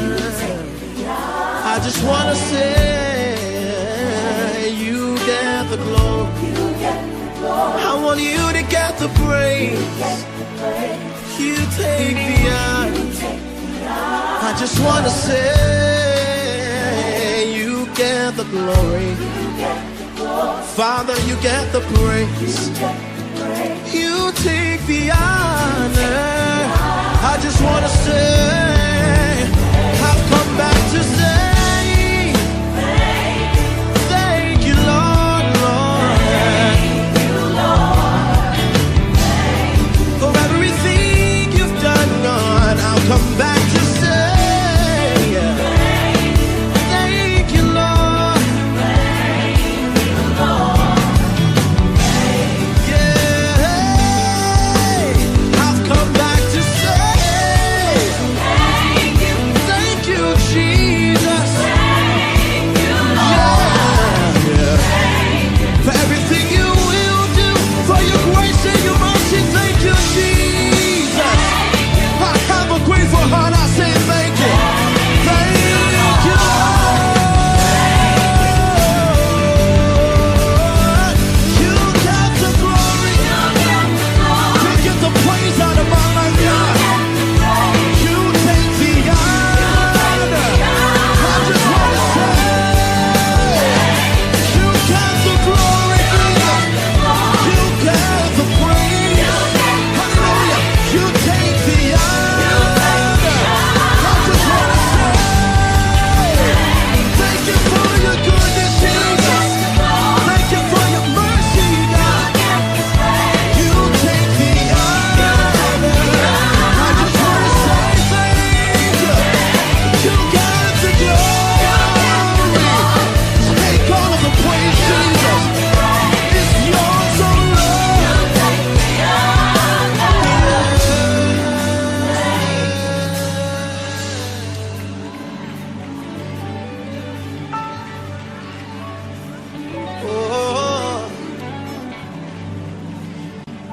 I just want to say, you get the glory. I want you to get the praise. You take the honor. I just want to say, you get the glory. Father, you get the praise. You take the honor. I just want to say, I've come back to say, thank you, Lord, Lord. For everything you've done, God, I'll come back to say, thank you, Lord.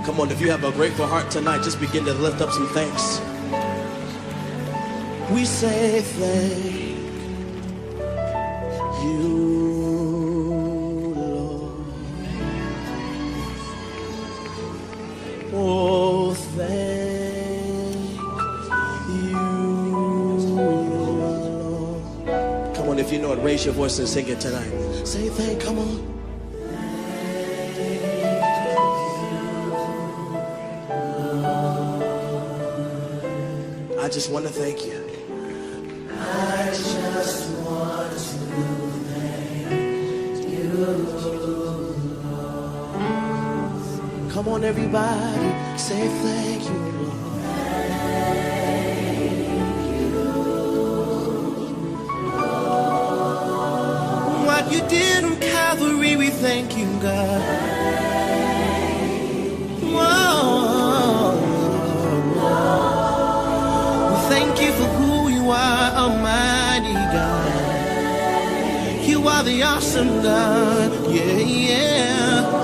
Come on, if you have a grateful heart tonight, just begin to lift up some thanks. We say thank you, Lord. Oh, thank you, Lord. Come on, if you know it, raise your voice and sing it tonight. Say thank, come on. I just want to thank you. I just want to thank you. Come on, everybody, say thank you, Lord. What you did on Calvary, we thank you, God. Whoa. We thank you for who you are, Almighty God. You are the awesome God, yeah, yeah.